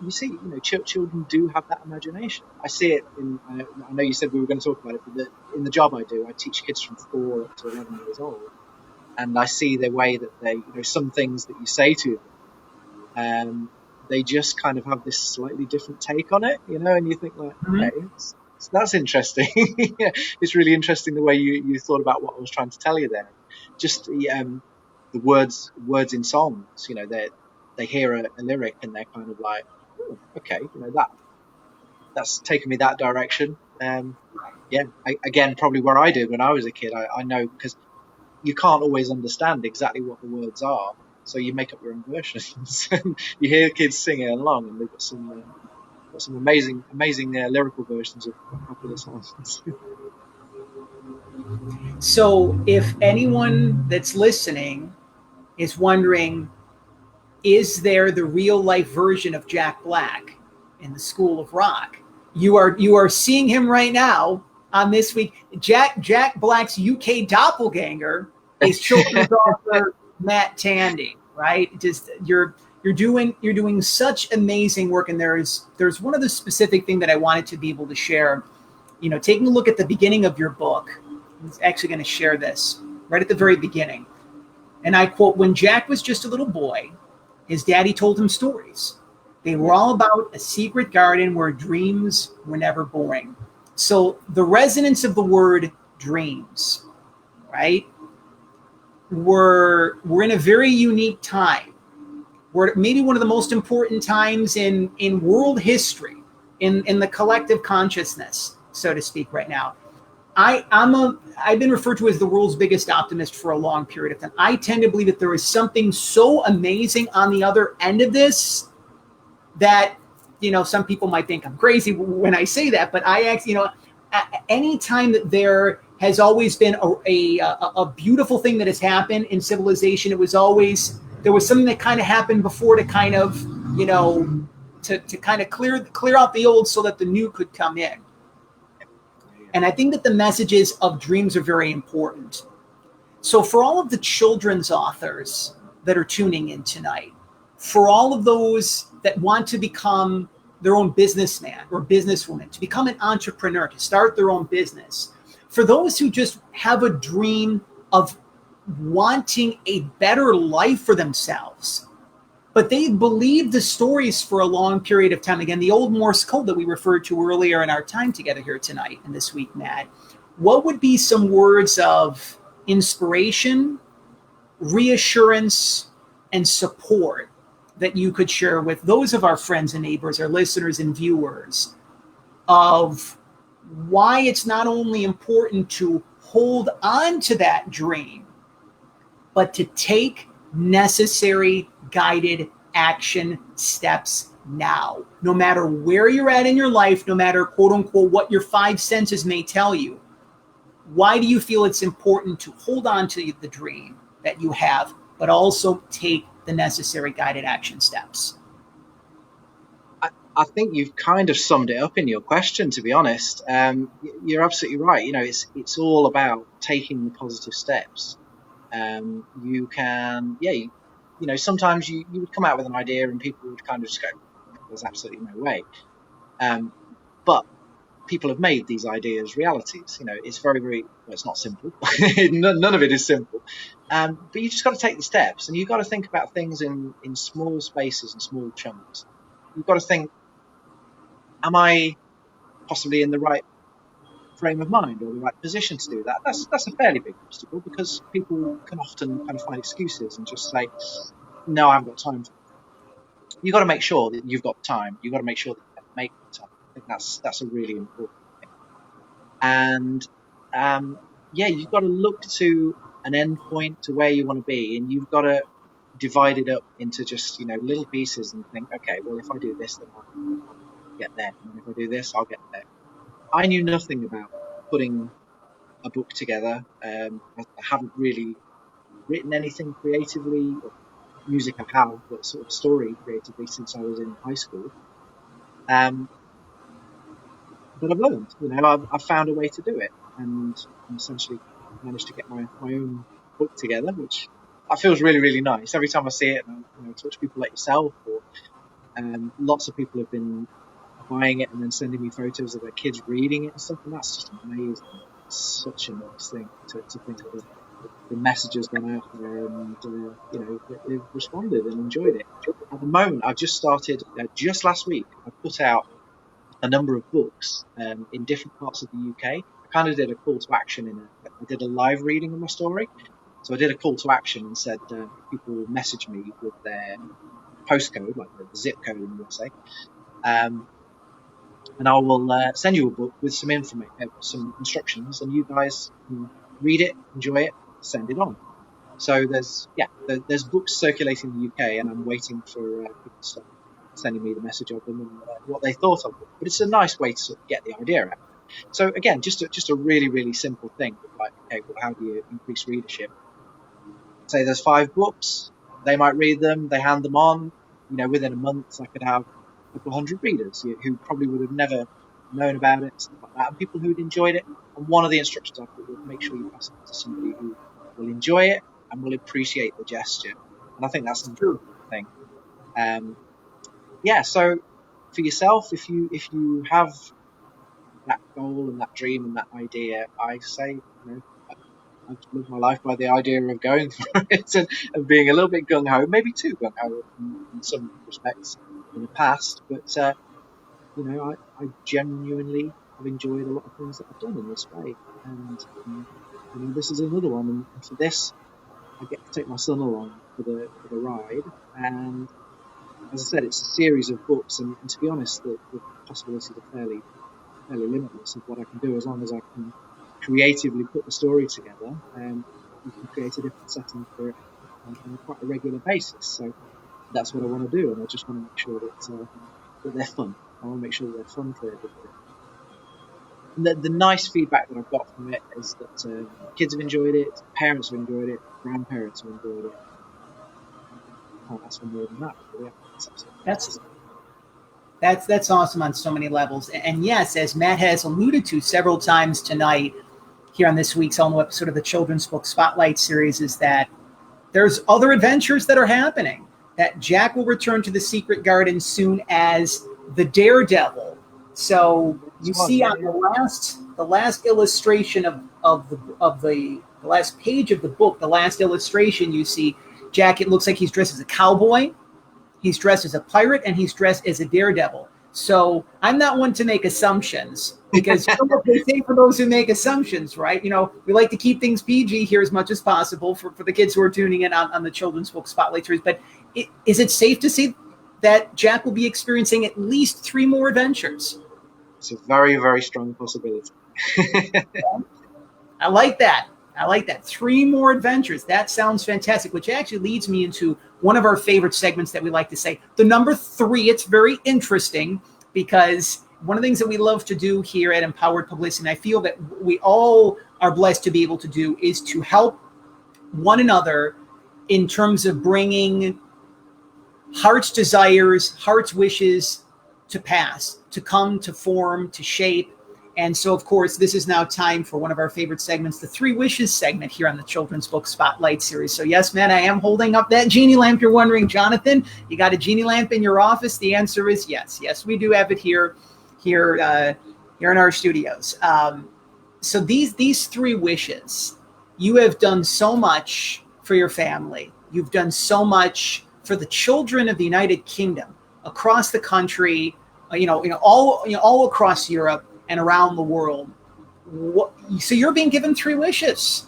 you see, children do have that imagination. I see it in. I know you said we were going to talk about it, but in the job I do, I teach kids from 4 up to 11 years old, and I see the way that they, some things that you say to them, they just kind of have this slightly different take on it, and you think like, okay, that's interesting. Yeah, it's really interesting the way you thought about what I was trying to tell you there. Just the words in songs, they hear a lyric and they're kind of like, oh, okay, that's taken me that direction. Again, probably where I did when I was a kid. I know, because you can't always understand exactly what the words are, so you make up your own versions. You hear kids singing along, and they've got some amazing lyrical versions of popular songs. So if anyone that's listening is wondering, is there the real life version of Jack Black in the School of Rock? You are seeing him right now on This Week. Jack Black's UK doppelganger is children's author Matt Tandy, right? Just you're doing such amazing work, and there's one other specific thing that I wanted to be able to share. Taking a look at the beginning of your book, I'm actually going to share this right at the very beginning, and I quote: "When Jack was just a little boy, his daddy told him stories. They were all about a secret garden where dreams were never boring." So the resonance of the word dreams, right? We're in a very unique time. We're maybe one of the most important times in world history, in the collective consciousness, so to speak, right now. I've been referred to as the world's biggest optimist for a long period of time. I tend to believe that there is something so amazing on the other end of this that, some people might think I'm crazy when I say that, but I actually, any time that there has always been a beautiful thing that has happened in civilization, there was something that kind of happened before to kind of, to kind of clear out the old so that the new could come in. And I think that the messages of dreams are very important. So for all of the children's authors that are tuning in tonight, for all of those that want to become their own businessman or businesswoman, to become an entrepreneur, to start their own business, for those who just have a dream of wanting a better life for themselves, but they believed the stories for a long period of time. Again, the old Morse code that we referred to earlier in our time together here tonight and this week, Matt, what would be some words of inspiration, reassurance, and support that you could share with those of our friends and neighbors, our listeners and viewers, of why it's not only important to hold on to that dream, but to take necessary guided action steps now? No matter where you're at in your life, no matter, quote unquote, what your 5 senses may tell you, why do you feel it's important to hold on to the dream that you have, but also take the necessary guided action steps? I think you've kind of summed it up in your question, to be honest. You're absolutely right. It's all about taking the positive steps. You can, sometimes you would come out with an idea and people would kind of just go, there's absolutely no way. But people have made these ideas realities. It's very, very, well, it's not simple. None of it is simple. But you just got to take the steps, and you've got to think about things in small spaces and small chunks. You've got to think, am I possibly in the right frame of mind or the right position to do that? That's a fairly big obstacle, because people can often kind of find excuses and just say, no, I haven't got time. You've got to make sure that you've got time. You've got to make sure that you can make the time. I think that's a really important thing. And you've got to look to an end point to where you want to be, and you've got to divide it up into just little pieces and think, okay, well, if I do this, then I'll get there, and if I do this, I'll get there. I knew nothing about putting a book together. I haven't really written anything creatively. Music I have, but sort of story creatively since I was in high school. But I've learned, I've found a way to do it, and essentially managed to get my own book together, which feels really, really nice. Every time I see it, and I talk to people like yourself, or Lots of people have been buying it and then sending me photos of their kids reading it and stuff, and that's just amazing. It's such a nice thing to think that the message has gone out there, and they've responded and enjoyed it. At the moment, I've just started. Just last week, I put out a number of books in different parts of the UK. I kind of did a call to action I did a live reading of my story. So I did a call to action and said if people message me with their postcode, like the zip code in the USA, and I will send you a book with some information, some instructions, and you guys can read it, enjoy it, send it on. So there's books circulating in the UK, and I'm waiting for people to start sending me the message of them and what they thought of them. But it's a nice way to sort of get the idea out. So again, just a really, really simple thing. Like, okay, well, how do you increase readership? Say there's 5 books, they might read them, they hand them on. Within a month, I could have a couple hundred readers who probably would have never known about it, stuff like that, and people who'd enjoyed it. And one of the instructions I put was make sure you pass it to somebody who will enjoy it and will appreciate the gesture. And I think that's an important thing. So for yourself, if you have that goal and that dream and that idea, I say, I've lived my life by the idea of going for it and being a little bit gung-ho, maybe too gung-ho in some respects in the past, but I genuinely have enjoyed a lot of things that I've done in this way, and this is another one, and for this I get to take my son along for the ride, and as I said, it's a series of books, and to be honest, the possibilities are fairly limitless of what I can do as long as I can creatively put the story together. You can create a different setting for it on quite a regular basis. So that's what I want to do, and I just want to make sure that they're fun. I want to make sure that they're fun for everybody. And the nice feedback that I've got from it is that kids have enjoyed it, parents have enjoyed it, grandparents have enjoyed it. Can't ask for more than that. Yeah, That's awesome on so many levels. And yes, as Matt has alluded to several times tonight here on this week's all-new episode of the Children's Book Spotlight series, is that there's other adventures that are happening. That Jack will return to the Secret Garden soon as the Daredevil. So you see on the last illustration of the last page of the book, the last illustration, you see Jack, it looks like he's dressed as a cowboy. He's dressed as a pirate, and he's dressed as a daredevil. So I'm not one to make assumptions, because they say for those who make assumptions, right? We like to keep things PG here as much as possible for the kids who are tuning in on the Children's Book Spotlight series. But is it safe to say that Jack will be experiencing at least 3 more adventures? It's a very, very strong possibility. I like that. 3 more adventures. That sounds fantastic, which actually leads me into one of our favorite segments that we like to say. The number 3, it's very interesting because one of the things that we love to do here at Empowered Publicity, and I feel that we all are blessed to be able to do, is to help one another in terms of bringing heart's desires, heart's wishes to pass, to come, to form, to shape. And so, of course, this is now time for one of our favorite segments, the 3 Wishes segment here on the Children's Book Spotlight series. So, yes, man, I am holding up that genie lamp. You're wondering, Jonathan, you got a genie lamp in your office? The answer is yes. Yes, we do have it here in our studios. So these 3 wishes, you have done so much for your family. You've done so much for the children of the United Kingdom across the country, all across Europe and around the world. So you're being given 3 wishes,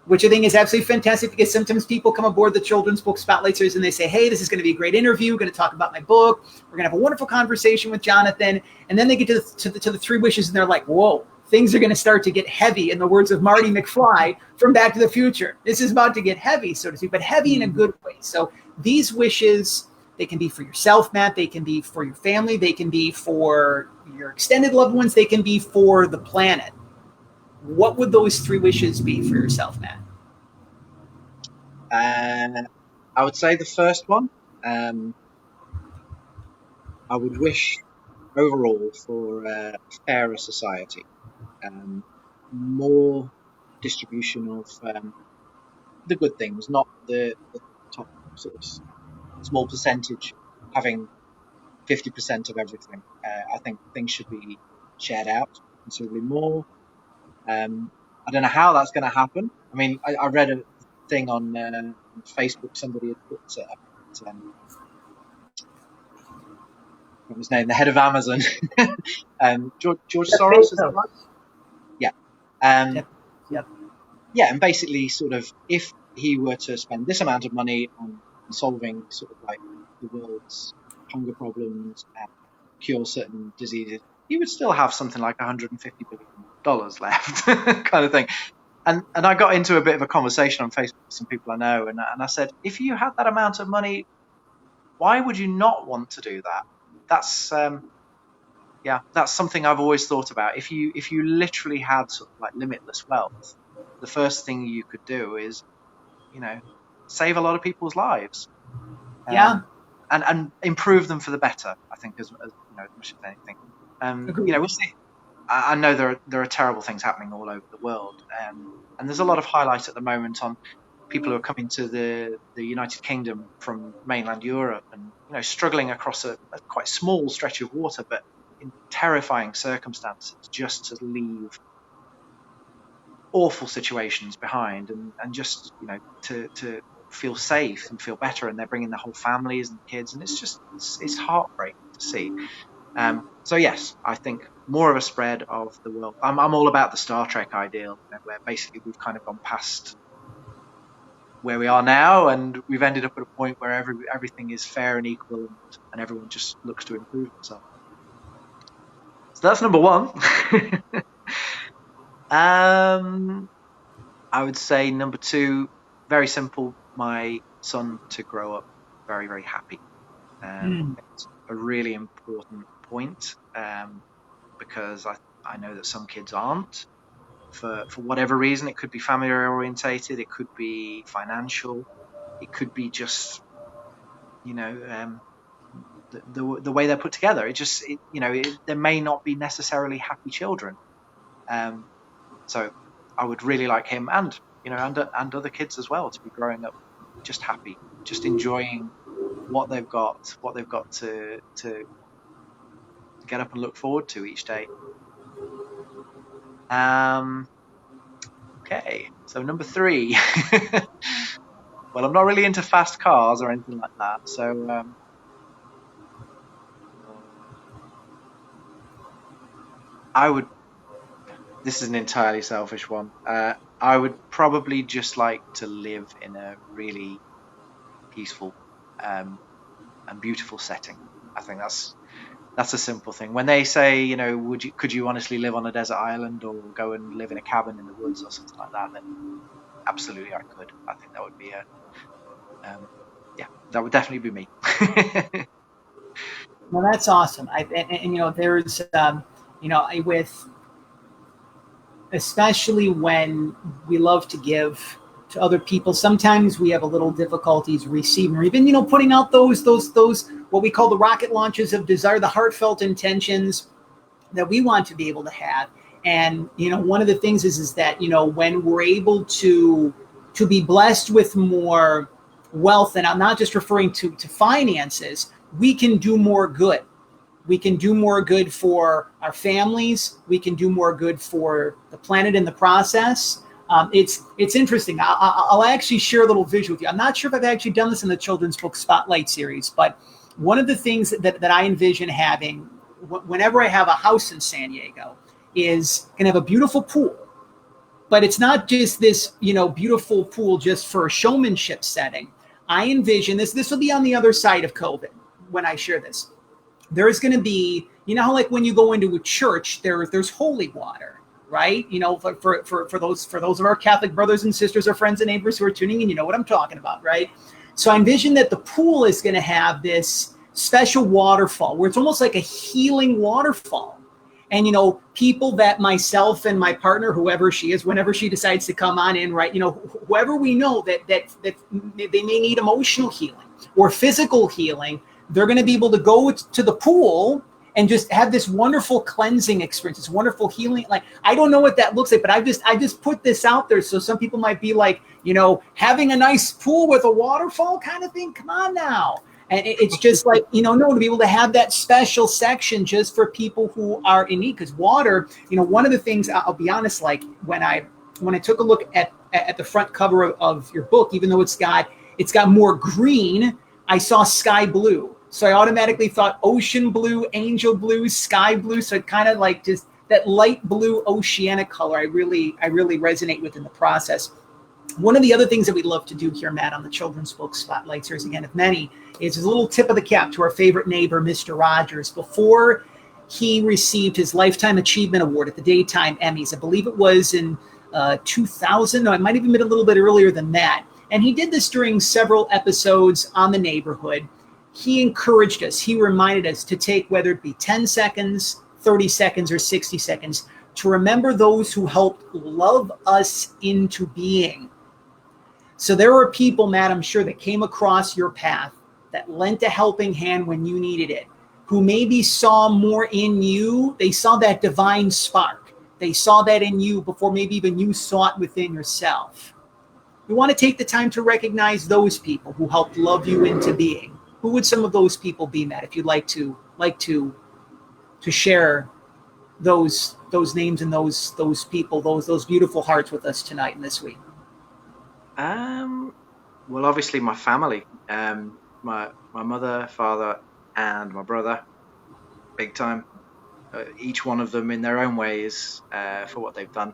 which I think is absolutely fantastic, because sometimes people come aboard the Children's Book Spotlight series and they say, hey, this is going to be a great interview. We're going to talk about my book. We're going to have a wonderful conversation with Jonathan. And then they get to the 3 wishes and they're like, whoa, things are going to start to get heavy, in the words of Marty McFly from Back to the Future. This is about to get heavy, so to speak, but heavy in a good way. So these wishes, they can be for yourself, Matt. They can be for your family. They can be for your extended loved ones. They can be for the planet. What would those 3 wishes be for yourself, Matt? I would say the first one. I would wish overall for a fairer society, more distribution of the good things, not the top sort of small percentage having 50% of everything. I think things should be shared out considerably more. I don't know how that's going to happen. I mean, I read a thing on Facebook. Somebody had put what was his name? The head of Amazon, George Soros. Is that right? Yeah. Yep. Yeah, and basically, sort of, if he were to spend this amount of money on solving sort of like the world's hunger problems and cure certain diseases, he would still have something like $150 billion left, kind of thing. And I got into a bit of a conversation on Facebook with some people I know, and I said, if you had that amount of money, why would you not want to do that? That's something I've always thought about. If you literally had sort of like limitless wealth, the first thing you could do is, save a lot of people's lives. And improve them for the better, I think, as much as anything. We'll see. I know there are terrible things happening all over the world, and there's a lot of highlight at the moment on people who are coming to the United Kingdom from mainland Europe and struggling across a quite small stretch of water, but in terrifying circumstances, just to leave awful situations behind and just to feel safe and feel better, and they're bringing their whole families and kids, and it's heartbreaking to see. So yes, I think more of a spread of the world. I'm all about the Star Trek ideal, where basically we've kind of gone past where we are now, and we've ended up at a point where everything is fair and equal, and everyone just looks to improve themselves. So that's number one. I would say number two, very simple, my son to grow up very, very happy. It's a really important point, because I know that some kids aren't, for whatever reason. It could be family orientated, it could be financial, it could be just the way they're put together. There may not be necessarily happy children. So I would really like him and other kids as well to be growing up just happy, just enjoying what they've got to get up and look forward to each day. Okay, so number three. Well, I'm not really into fast cars or anything like that, so this is an entirely selfish one. I would probably just like to live in a really peaceful and beautiful setting. I think that's a simple thing. When they say, could you honestly live on a desert island or go and live in a cabin in the woods or something like that, then absolutely I could. I think that would be that would definitely be me. Well, that's awesome. There's with, especially when we love to give to other people, sometimes we have a little difficulties receiving, or even putting out those what we call the rocket launches of desire, the heartfelt intentions that we want to be able to have. And one of the things is that when we're able to be blessed with more wealth, and I'm not just referring to finances, we can do more good. We can do more good for our families. We can do more good for the planet in the process. It's interesting. I'll actually share a little visual with you. I'm not sure if I've actually done this in the children's book Spotlight series, but one of the things that I envision having whenever I have a house in San Diego is going to have a beautiful pool. But it's not just this, beautiful pool just for a showmanship setting. I envision this will be on the other side of COVID when I share this. There's going to be, how like when you go into a church, there's holy water, right? For those of our Catholic brothers and sisters or friends and neighbors who are tuning in, you know what I'm talking about, right? So I envision that the pool is going to have this special waterfall where it's almost like a healing waterfall. And, people that myself and my partner, whoever she is, whenever she decides to come on in, right, whoever we know that they may need emotional healing or physical healing, they're going to be able to go to the pool and just have this wonderful cleansing experience, this wonderful healing. Like, I don't know what that looks like, but I just put this out there. So some people might be like, having a nice pool with a waterfall kind of thing. Come on now. And it's just like, to be able to have that special section just for people who are in need. Because water, one of the things, I'll be honest, like when I took a look at the front cover of your book, even though it's got more green, I saw sky blue. So I automatically thought ocean blue, angel blue, sky blue. So it kind of like just that light blue oceanic color I really resonate with in the process. One of the other things that we love to do here, Matt, on the Children's Book Spotlight Series, again, of many, is a little tip of the cap to our favorite neighbor, Mr. Rogers. Before he received his Lifetime Achievement Award at the Daytime Emmys, I believe it was in 2000. No, it might have even been a little bit earlier than that. And he did this during several episodes on the neighborhood. He encouraged us. He reminded us to take, whether it be 10 seconds, 30 seconds, or 60 seconds, to remember those who helped love us into being. So there were people, Matt, I'm sure, that came across your path, that lent a helping hand when you needed it, who maybe saw more in you. They saw that divine spark. They saw that in you before maybe even you saw it within yourself. We want to take the time to recognize those people who helped love you into being. Who would some of those people be, Matt, if you'd like to share those names and those people, those beautiful hearts with us tonight and this week? Well, obviously my family, my mother, father, and my brother, big time. Each one of them in their own ways, for what they've done,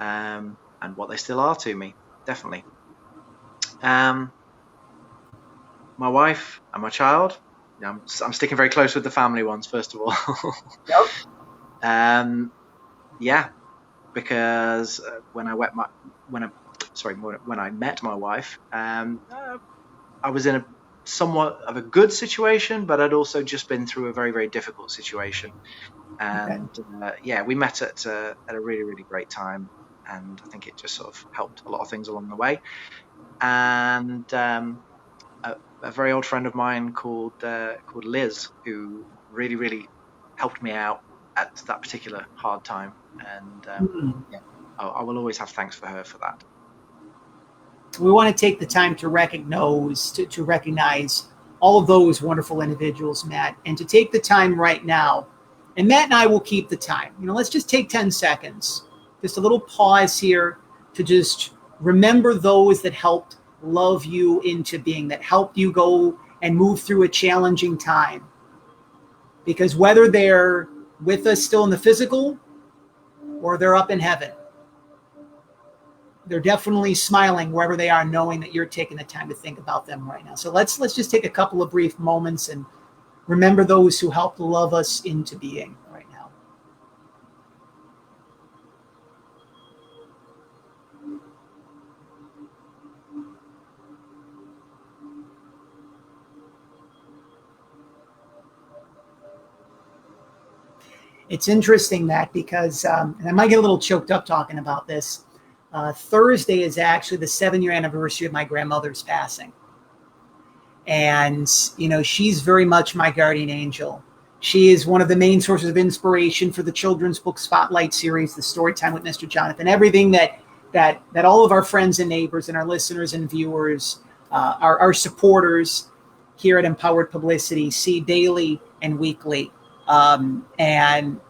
and what they still are to me, definitely. My wife and my child. I'm sticking very close with the family ones first of all. Yep. Yeah, because when I met my wife, I was in a somewhat of a good situation, but I'd also just been through a very, very difficult situation. And we met at a really, really great time, and I think it just sort of helped a lot of things along the way. And a very old friend of mine called Liz, who really, really helped me out at that particular hard time, and I will always have thanks for her for that. We want to take the time to recognize all of those wonderful individuals, Matt, and to take the time right now. And Matt and I will keep the time. Let's just take 10 seconds, just a little pause here to just remember those that helped love you into being, that helped you go and move through a challenging time. Because whether they're with us still in the physical or they're up in heaven, they're definitely smiling wherever they are, knowing that you're taking the time to think about them right now. So let's just take a couple of brief moments and remember those who helped love us into being right now. It's interesting, Matt, because, and I might get a little choked up talking about this, Thursday is actually the 7-year anniversary of my grandmother's passing. And, she's very much my guardian angel. She is one of the main sources of inspiration for the Children's Book Spotlight Series, the Storytime with Mr. Jonathan, everything that all of our friends and neighbors and our listeners and viewers, our supporters here at Empowered Publicity see daily and weekly. And,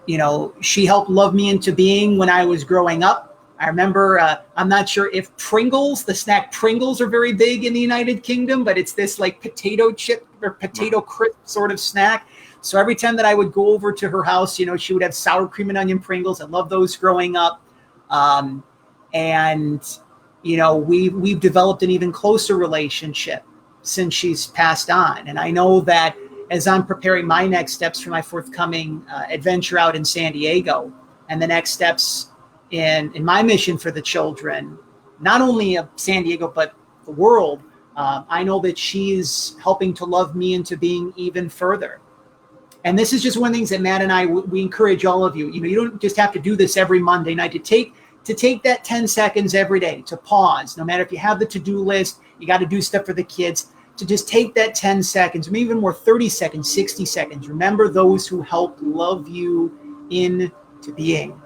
she helped love me into being when I was growing up. I remember, I'm not sure if Pringles, the snack Pringles, are very big in the United Kingdom, but it's this like potato chip or potato crisp sort of snack. So every time that I would go over to her house, she would have sour cream and onion Pringles. I loved those growing up. We've developed an even closer relationship since she's passed on. And I know that as I'm preparing my next steps for my forthcoming adventure out in San Diego, and the next steps in my mission for the children, not only of San Diego, but the world, I know that she's helping to love me into being even further. And this is just one of the things that Matt and I, we encourage all of you. You don't just have to do this every Monday night, to take that 10 seconds every day, to pause. No matter if you have the to-do list, you got to do stuff for the kids, to just take that 10 seconds, maybe even more, 30 seconds, 60 seconds. Remember those who helped love you into being.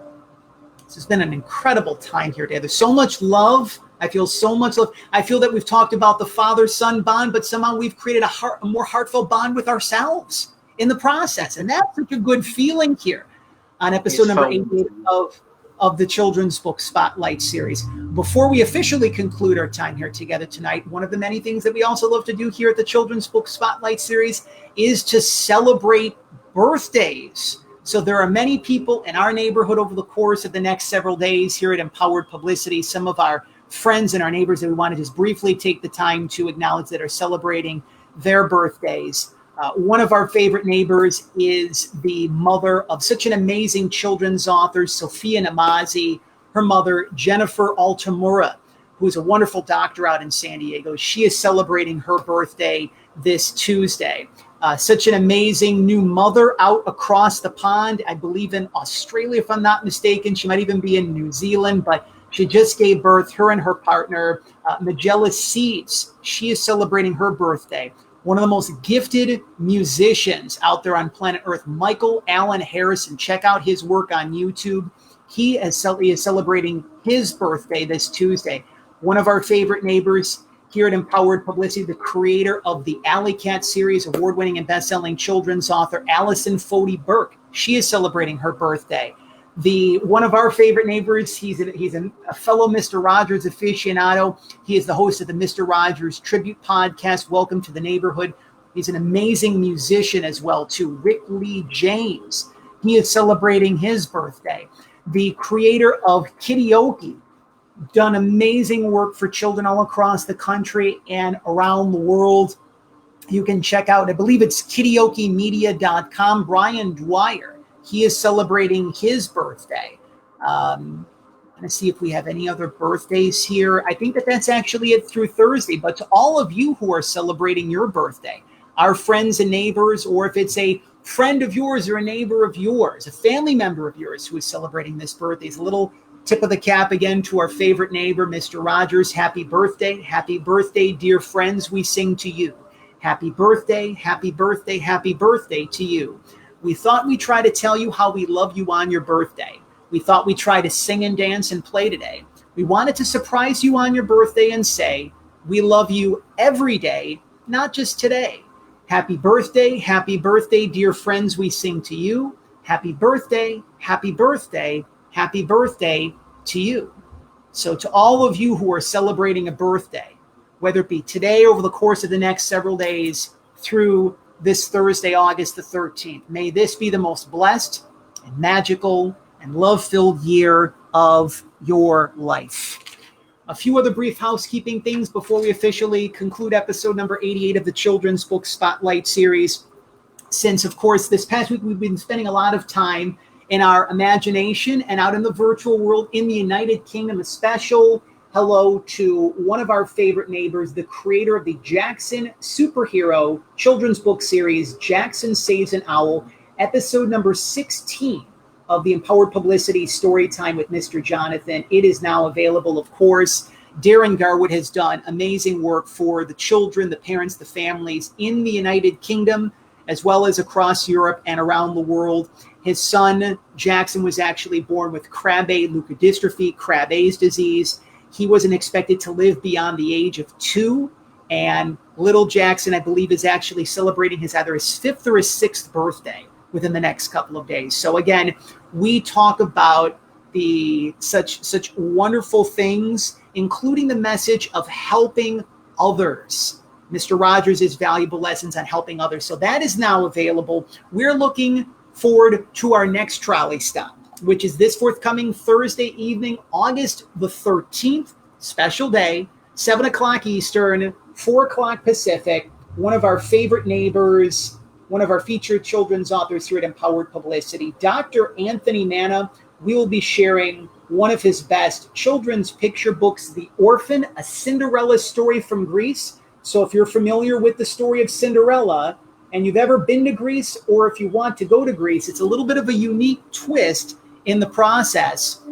This has been an incredible time here today. There's so much love I feel so much love. I feel that we've talked about the father-son bond, but somehow we've created a more heartfelt bond with ourselves in the process. And that's such a good feeling here on episode number 88 of the Children's Book Spotlight series. Before we officially conclude our time here together tonight, one of the many things that we also love to do here at the Children's Book Spotlight series is to celebrate birthdays. So there are many people in our neighborhood over the course of the next several days here at Empowered Publicity, some of our friends and our neighbors that we want to just briefly take the time to acknowledge that are celebrating their birthdays. One of our favorite neighbors is the mother of such an amazing children's author, Sophia Namazi, her mother, Jennifer Altamura, who's a wonderful doctor out in San Diego. She is celebrating her birthday this Tuesday. Such an amazing new mother out across the pond, I believe in Australia, if I'm not mistaken. She might even be in New Zealand, but she just gave birth, her and her partner, Magella Seeds. She is celebrating her birthday. One of the most gifted musicians out there on planet Earth, Michael Allen Harrison. Check out his work on YouTube. He is celebrating his birthday this Tuesday. One of our favorite neighbors here at Empowered Publicity, the creator of the Alley Cat series, award-winning and best-selling children's author, Allison Fody Burke. She is celebrating her birthday. One of our favorite neighbors, he's a fellow Mr. Rogers aficionado. He is the host of the Mr. Rogers Tribute Podcast. Welcome to the neighborhood. He's an amazing musician as well, too. Rick Lee James. He is celebrating his birthday. The creator of Kidioki, done amazing work for children all across the country and around the world. You can check out, I believe it's kidiokimedia.com. Brian Dwyer. He is celebrating his birthday. I'm going to see if we have any other birthdays here. I think that's actually it through Thursday. But to all of you who are celebrating your birthday, our friends and neighbors, or if it's a friend of yours or a neighbor of yours, a family member of yours who is celebrating this birthday, it's a little tip of the cap again to our favorite neighbor, Mr. Rogers. Happy birthday. Happy birthday, dear friends. We sing to you. Happy birthday, happy birthday, happy birthday to you. We thought we'd try to tell you how we love you on your birthday. We thought we'd try to sing and dance and play today. We wanted to surprise you on your birthday and say, we love you every day, not just today. Happy birthday, dear friends, we sing to you. Happy birthday, happy birthday, happy birthday to you. So to all of you who are celebrating a birthday, whether it be today over the course of the next several days through this Thursday, August the 13th. May this be the most blessed and magical and love-filled year of your life. A few other brief housekeeping things before we officially conclude episode number 88 of the Children's Book Spotlight series. Since, of course, this past week we've been spending a lot of time in our imagination and out in the virtual world in the United Kingdom, a special hello to one of our favorite neighbors, the creator of the Jackson superhero children's book series, Jackson Saves an Owl, episode number 16 of the Empowered Publicity Storytime with Mr. Jonathan. It is now available, of course. Darren Garwood has done amazing work for the children, the parents, the families in the United Kingdom, as well as across Europe and around the world. His son, Jackson, was actually born with Krabbe leukodystrophy, Krabbe's disease. He wasn't expected to live beyond the age of 2. And little Jackson, I believe, is actually celebrating either his 5th or his 6th birthday within the next couple of days. So again, we talk about such wonderful things, including the message of helping others. Mr. Rogers' valuable lessons on helping others. So that is now available. We're looking forward to our next trolley stop, which is this forthcoming Thursday evening, August the 13th, special day, 7 o'clock Eastern, 4 o'clock Pacific. One of our favorite neighbors, one of our featured children's authors here at Empowered Publicity, Dr. Anthony Manna. We will be sharing one of his best children's picture books, The Orphan, a Cinderella Story from Greece. So if you're familiar with the story of Cinderella and you've ever been to Greece, or if you want to go to Greece, it's a little bit of a unique twist in the process.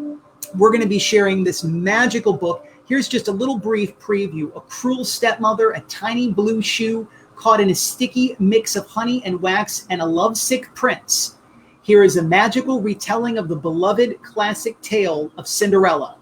We're going to be sharing this magical book. Here's just a little brief preview. A cruel stepmother, a tiny blue shoe caught in a sticky mix of honey and wax, and a lovesick prince. Here is a magical retelling of the beloved classic tale of Cinderella,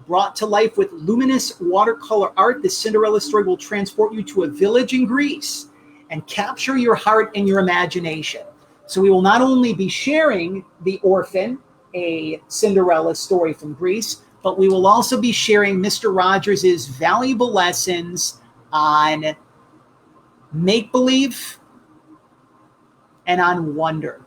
Brought to life with luminous watercolor art, the Cinderella Story will transport you to a village in Greece and capture your heart and your imagination. So we will not only be sharing The Orphan, a Cinderella story from Greece, but we will also be sharing Mr. Rogers' valuable lessons on make-believe and on wonder,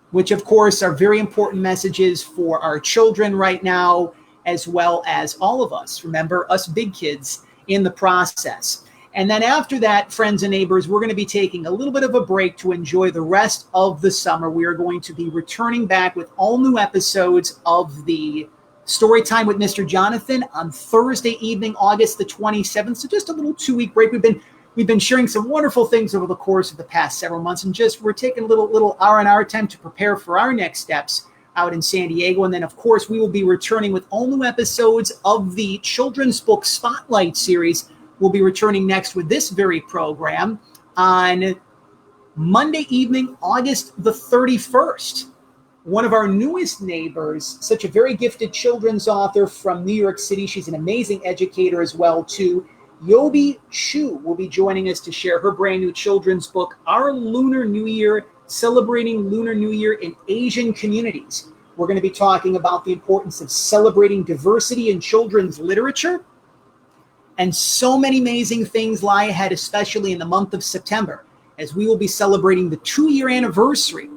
which of course are very important messages for our children right now, as well as all of us. Remember, us big kids in the process. And then after that, friends and neighbors, we're going to be taking a little bit of a break to enjoy the rest of the summer. We are going to be returning back with all new episodes of the Storytime with Mr. Jonathan on Thursday evening, August the 27th. So just a little 2-week break. We've been sharing some wonderful things over the course of the past several months, and just we're taking a little R&R time to prepare for our next steps out in San Diego. And then, of course, we will be returning with all new episodes of the Children's Book Spotlight series. We'll be returning next with this very program on Monday evening, August the 31st. One of our newest neighbors, such a very gifted children's author from New York City. She's an amazing educator as well, too. Yobi Chu will be joining us to share her brand new children's book, Our Lunar New Year, Celebrating Lunar New Year in Asian Communities. We're going to be talking about the importance of celebrating diversity in children's literature. And so many amazing things lie ahead, especially in the month of September, as we will be celebrating the 2-year anniversary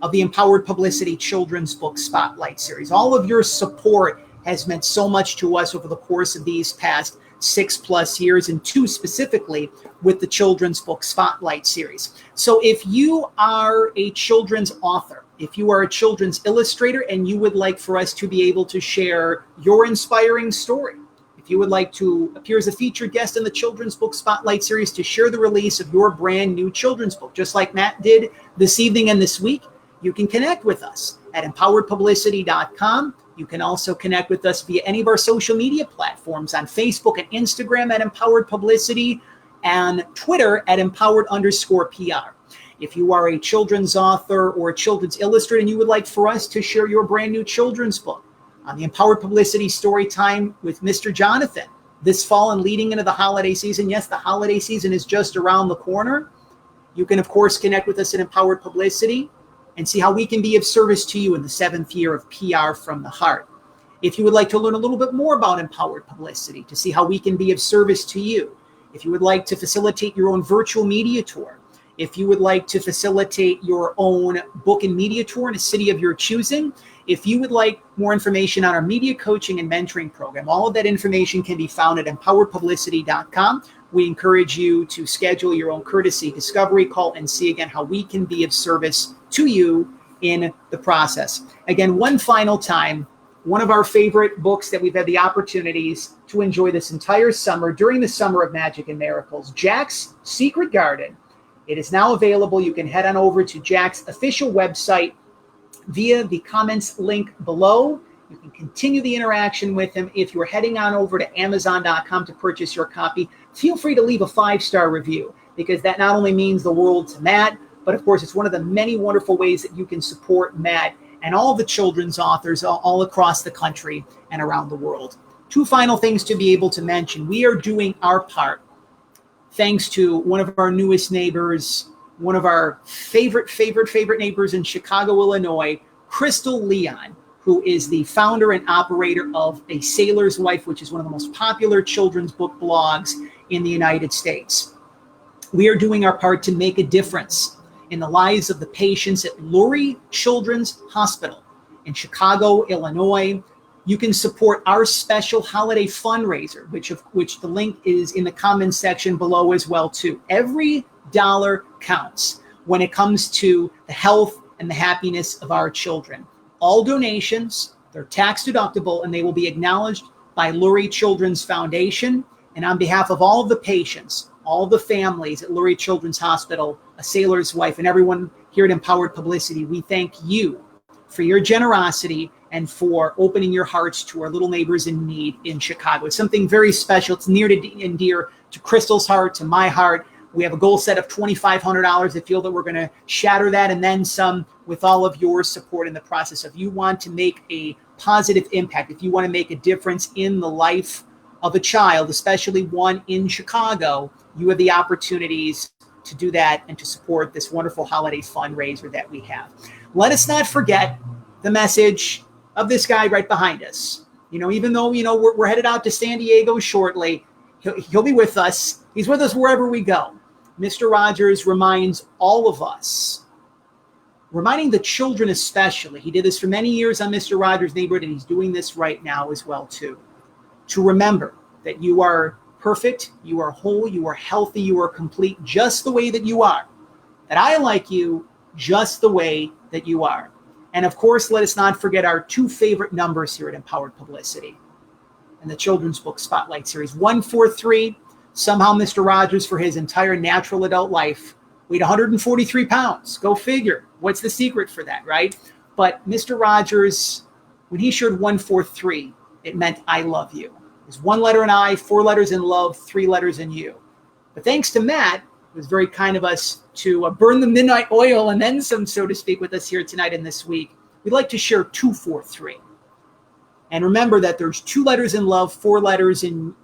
of the Empowered Publicity Children's Book Spotlight series. All of your support has meant so much to us over the course of these past 6+ years, and 2 specifically with the Children's Book Spotlight series. So if you are a children's author, if you are a children's illustrator, and you would like for us to be able to share your inspiring story, if you would like to appear as a featured guest in the Children's Book Spotlight series to share the release of your brand new children's book, just like Matt did this evening and this week, you can connect with us at empoweredpublicity.com. You can also connect with us via any of our social media platforms on Facebook and Instagram at Empowered Publicity, and Twitter at Empowered_PR. If you are a children's author or a children's illustrator and you would like for us to share your brand new children's book on the Empowered Publicity Storytime with Mr. Jonathan this fall and leading into the holiday season. Yes, the holiday season is just around the corner. You can, of course, connect with us at Empowered Publicity and see how we can be of service to you in the 7th year of PR from the Heart. If you would like to learn a little bit more about Empowered Publicity, to see how we can be of service to you, if you would like to facilitate your own virtual media tour, if you would like to facilitate your own book and media tour in a city of your choosing, if you would like more information on our media coaching and mentoring program, all of that information can be found at empoweredpublicity.com. We encourage you to schedule your own courtesy discovery call and see again how we can be of service to you in the process. Again, one final time, one of our favorite books that we've had the opportunities to enjoy this entire summer during the Summer of Magic and Miracles, Jack's Secret Garden. It is now available. You can head on over to Jack's official website via the comments link below. You can continue the interaction with him. If you're heading on over to Amazon.com to purchase your copy, feel free to leave a 5-star review, because that not only means the world to Matt, but of course it's one of the many wonderful ways that you can support Matt and all the children's authors all across the country and around the world. 2 final things to be able to mention. We are doing our part thanks to one of our newest neighbors, one of our favorite neighbors in Chicago, Illinois, Crystal Leon, who is the founder and operator of A Sailor's Wife, which is one of the most popular children's book blogs in the United States. We are doing our part to make a difference in the lives of the patients at Lurie Children's Hospital in Chicago, Illinois. You can support our special holiday fundraiser, which the link is in the comments section below as well too. Every dollar counts when it comes to the health and the happiness of our children. All donations, they're tax deductible, and they will be acknowledged by Lurie Children's Foundation. And on behalf of all of the patients, all the families at Lurie Children's Hospital, A Sailor's Wife, and everyone here at Empowered Publicity, we thank you for your generosity and for opening your hearts to our little neighbors in need in Chicago. It's something very special. It's near and dear to Crystal's heart, to my heart. We have a goal set of $2,500. I feel that we're going to shatter that and then some with all of your support in the process. If you want to make a positive impact, if you want to make a difference in the life of a child, especially one in Chicago, you have the opportunities to do that and to support this wonderful holiday fundraiser that we have. Let us not forget the message of this guy right behind us. Even though, we're headed out to San Diego shortly, he'll be with us. He's with us wherever we go. Mr. Rogers reminds all of us, reminding the children especially, he did this for many years on Mr. Rogers' Neighborhood, and he's doing this right now as well too, to remember that you are perfect, you are whole, you are healthy, you are complete just the way that you are. That I like you just the way that you are. And of course, let us not forget our two favorite numbers here at Empowered Publicity and the Children's Book Spotlight Series. 143, somehow Mr. Rogers, for his entire natural adult life, weighed 143 pounds. Go figure. What's the secret for that, right? But Mr. Rogers, when he shared 143, it meant I love you. There's one letter in I, four letters in love, three letters in you. But thanks to Matt, it was very kind of us to burn the midnight oil and then some, so to speak, with us here tonight and this week. We'd like to share 243. And remember that there's two letters in love, four letters in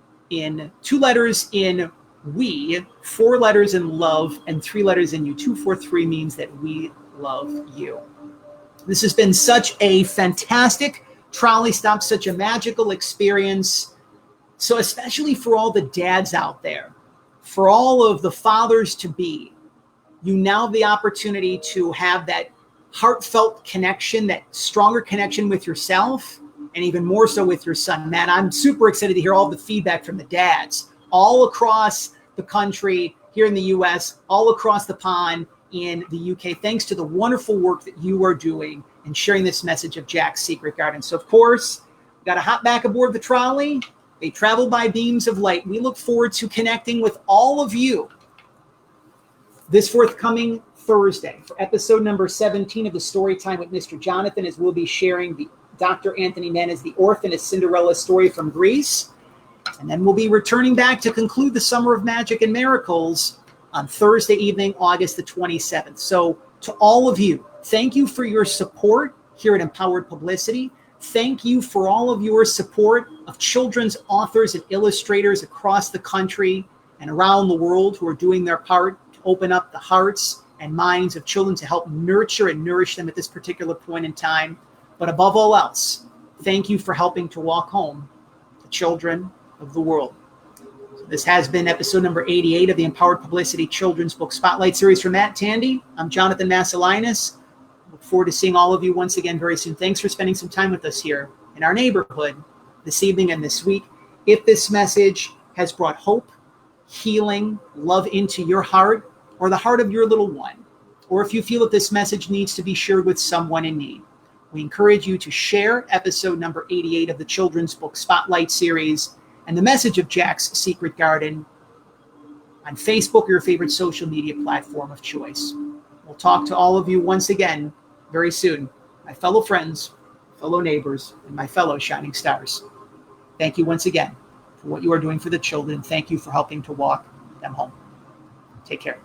two letters in we, four letters in love, and three letters in you. 243 means that we love you. This has been such a fantastic trolley stop, such a magical experience. So especially for all the dads out there, for all of the fathers to be, you now have the opportunity to have that heartfelt connection, that stronger connection with yourself, and even more so with your son. Man, I'm super excited to hear all the feedback from the dads all across the country, here in the U.S., all across the pond in the U.K., thanks to the wonderful work that you are doing and sharing this message of Jack's Secret Garden. So, of course, we've got to hop back aboard the trolley. They travel by beams of light. We look forward to connecting with all of you this forthcoming Thursday for episode number 17 of the Storytime with Mr. Jonathan, as we'll be sharing the Dr. Anthony Mena's The Orphan, a Cinderella Story from Greece. And then we'll be returning back to conclude the Summer of Magic and Miracles on Thursday evening, August the 27th. So to all of you, thank you for your support here at Empowered Publicity. Thank you for all of your support of children's authors and illustrators across the country and around the world who are doing their part to open up the hearts and minds of children to help nurture and nourish them at this particular point in time. But above all else, thank you for helping to walk home the children of the world. So this has been episode number 88 of the Empowered Publicity Children's Book Spotlight Series from Matt Tandy. I'm Jonathan Masiulionis. Look forward to seeing all of you once again very soon. Thanks for spending some time with us here in our neighborhood this evening and this week. If this message has brought hope, healing, love into your heart or the heart of your little one, or if you feel that this message needs to be shared with someone in need, we encourage you to share episode number 88 of the Children's Book Spotlight Series and the message of Jack's Secret Garden on Facebook or your favorite social media platform of choice. We'll talk to all of you once again very soon, my fellow friends, fellow neighbors, and my fellow shining stars. Thank you once again for what you are doing for the children. Thank you for helping to walk them home. Take care.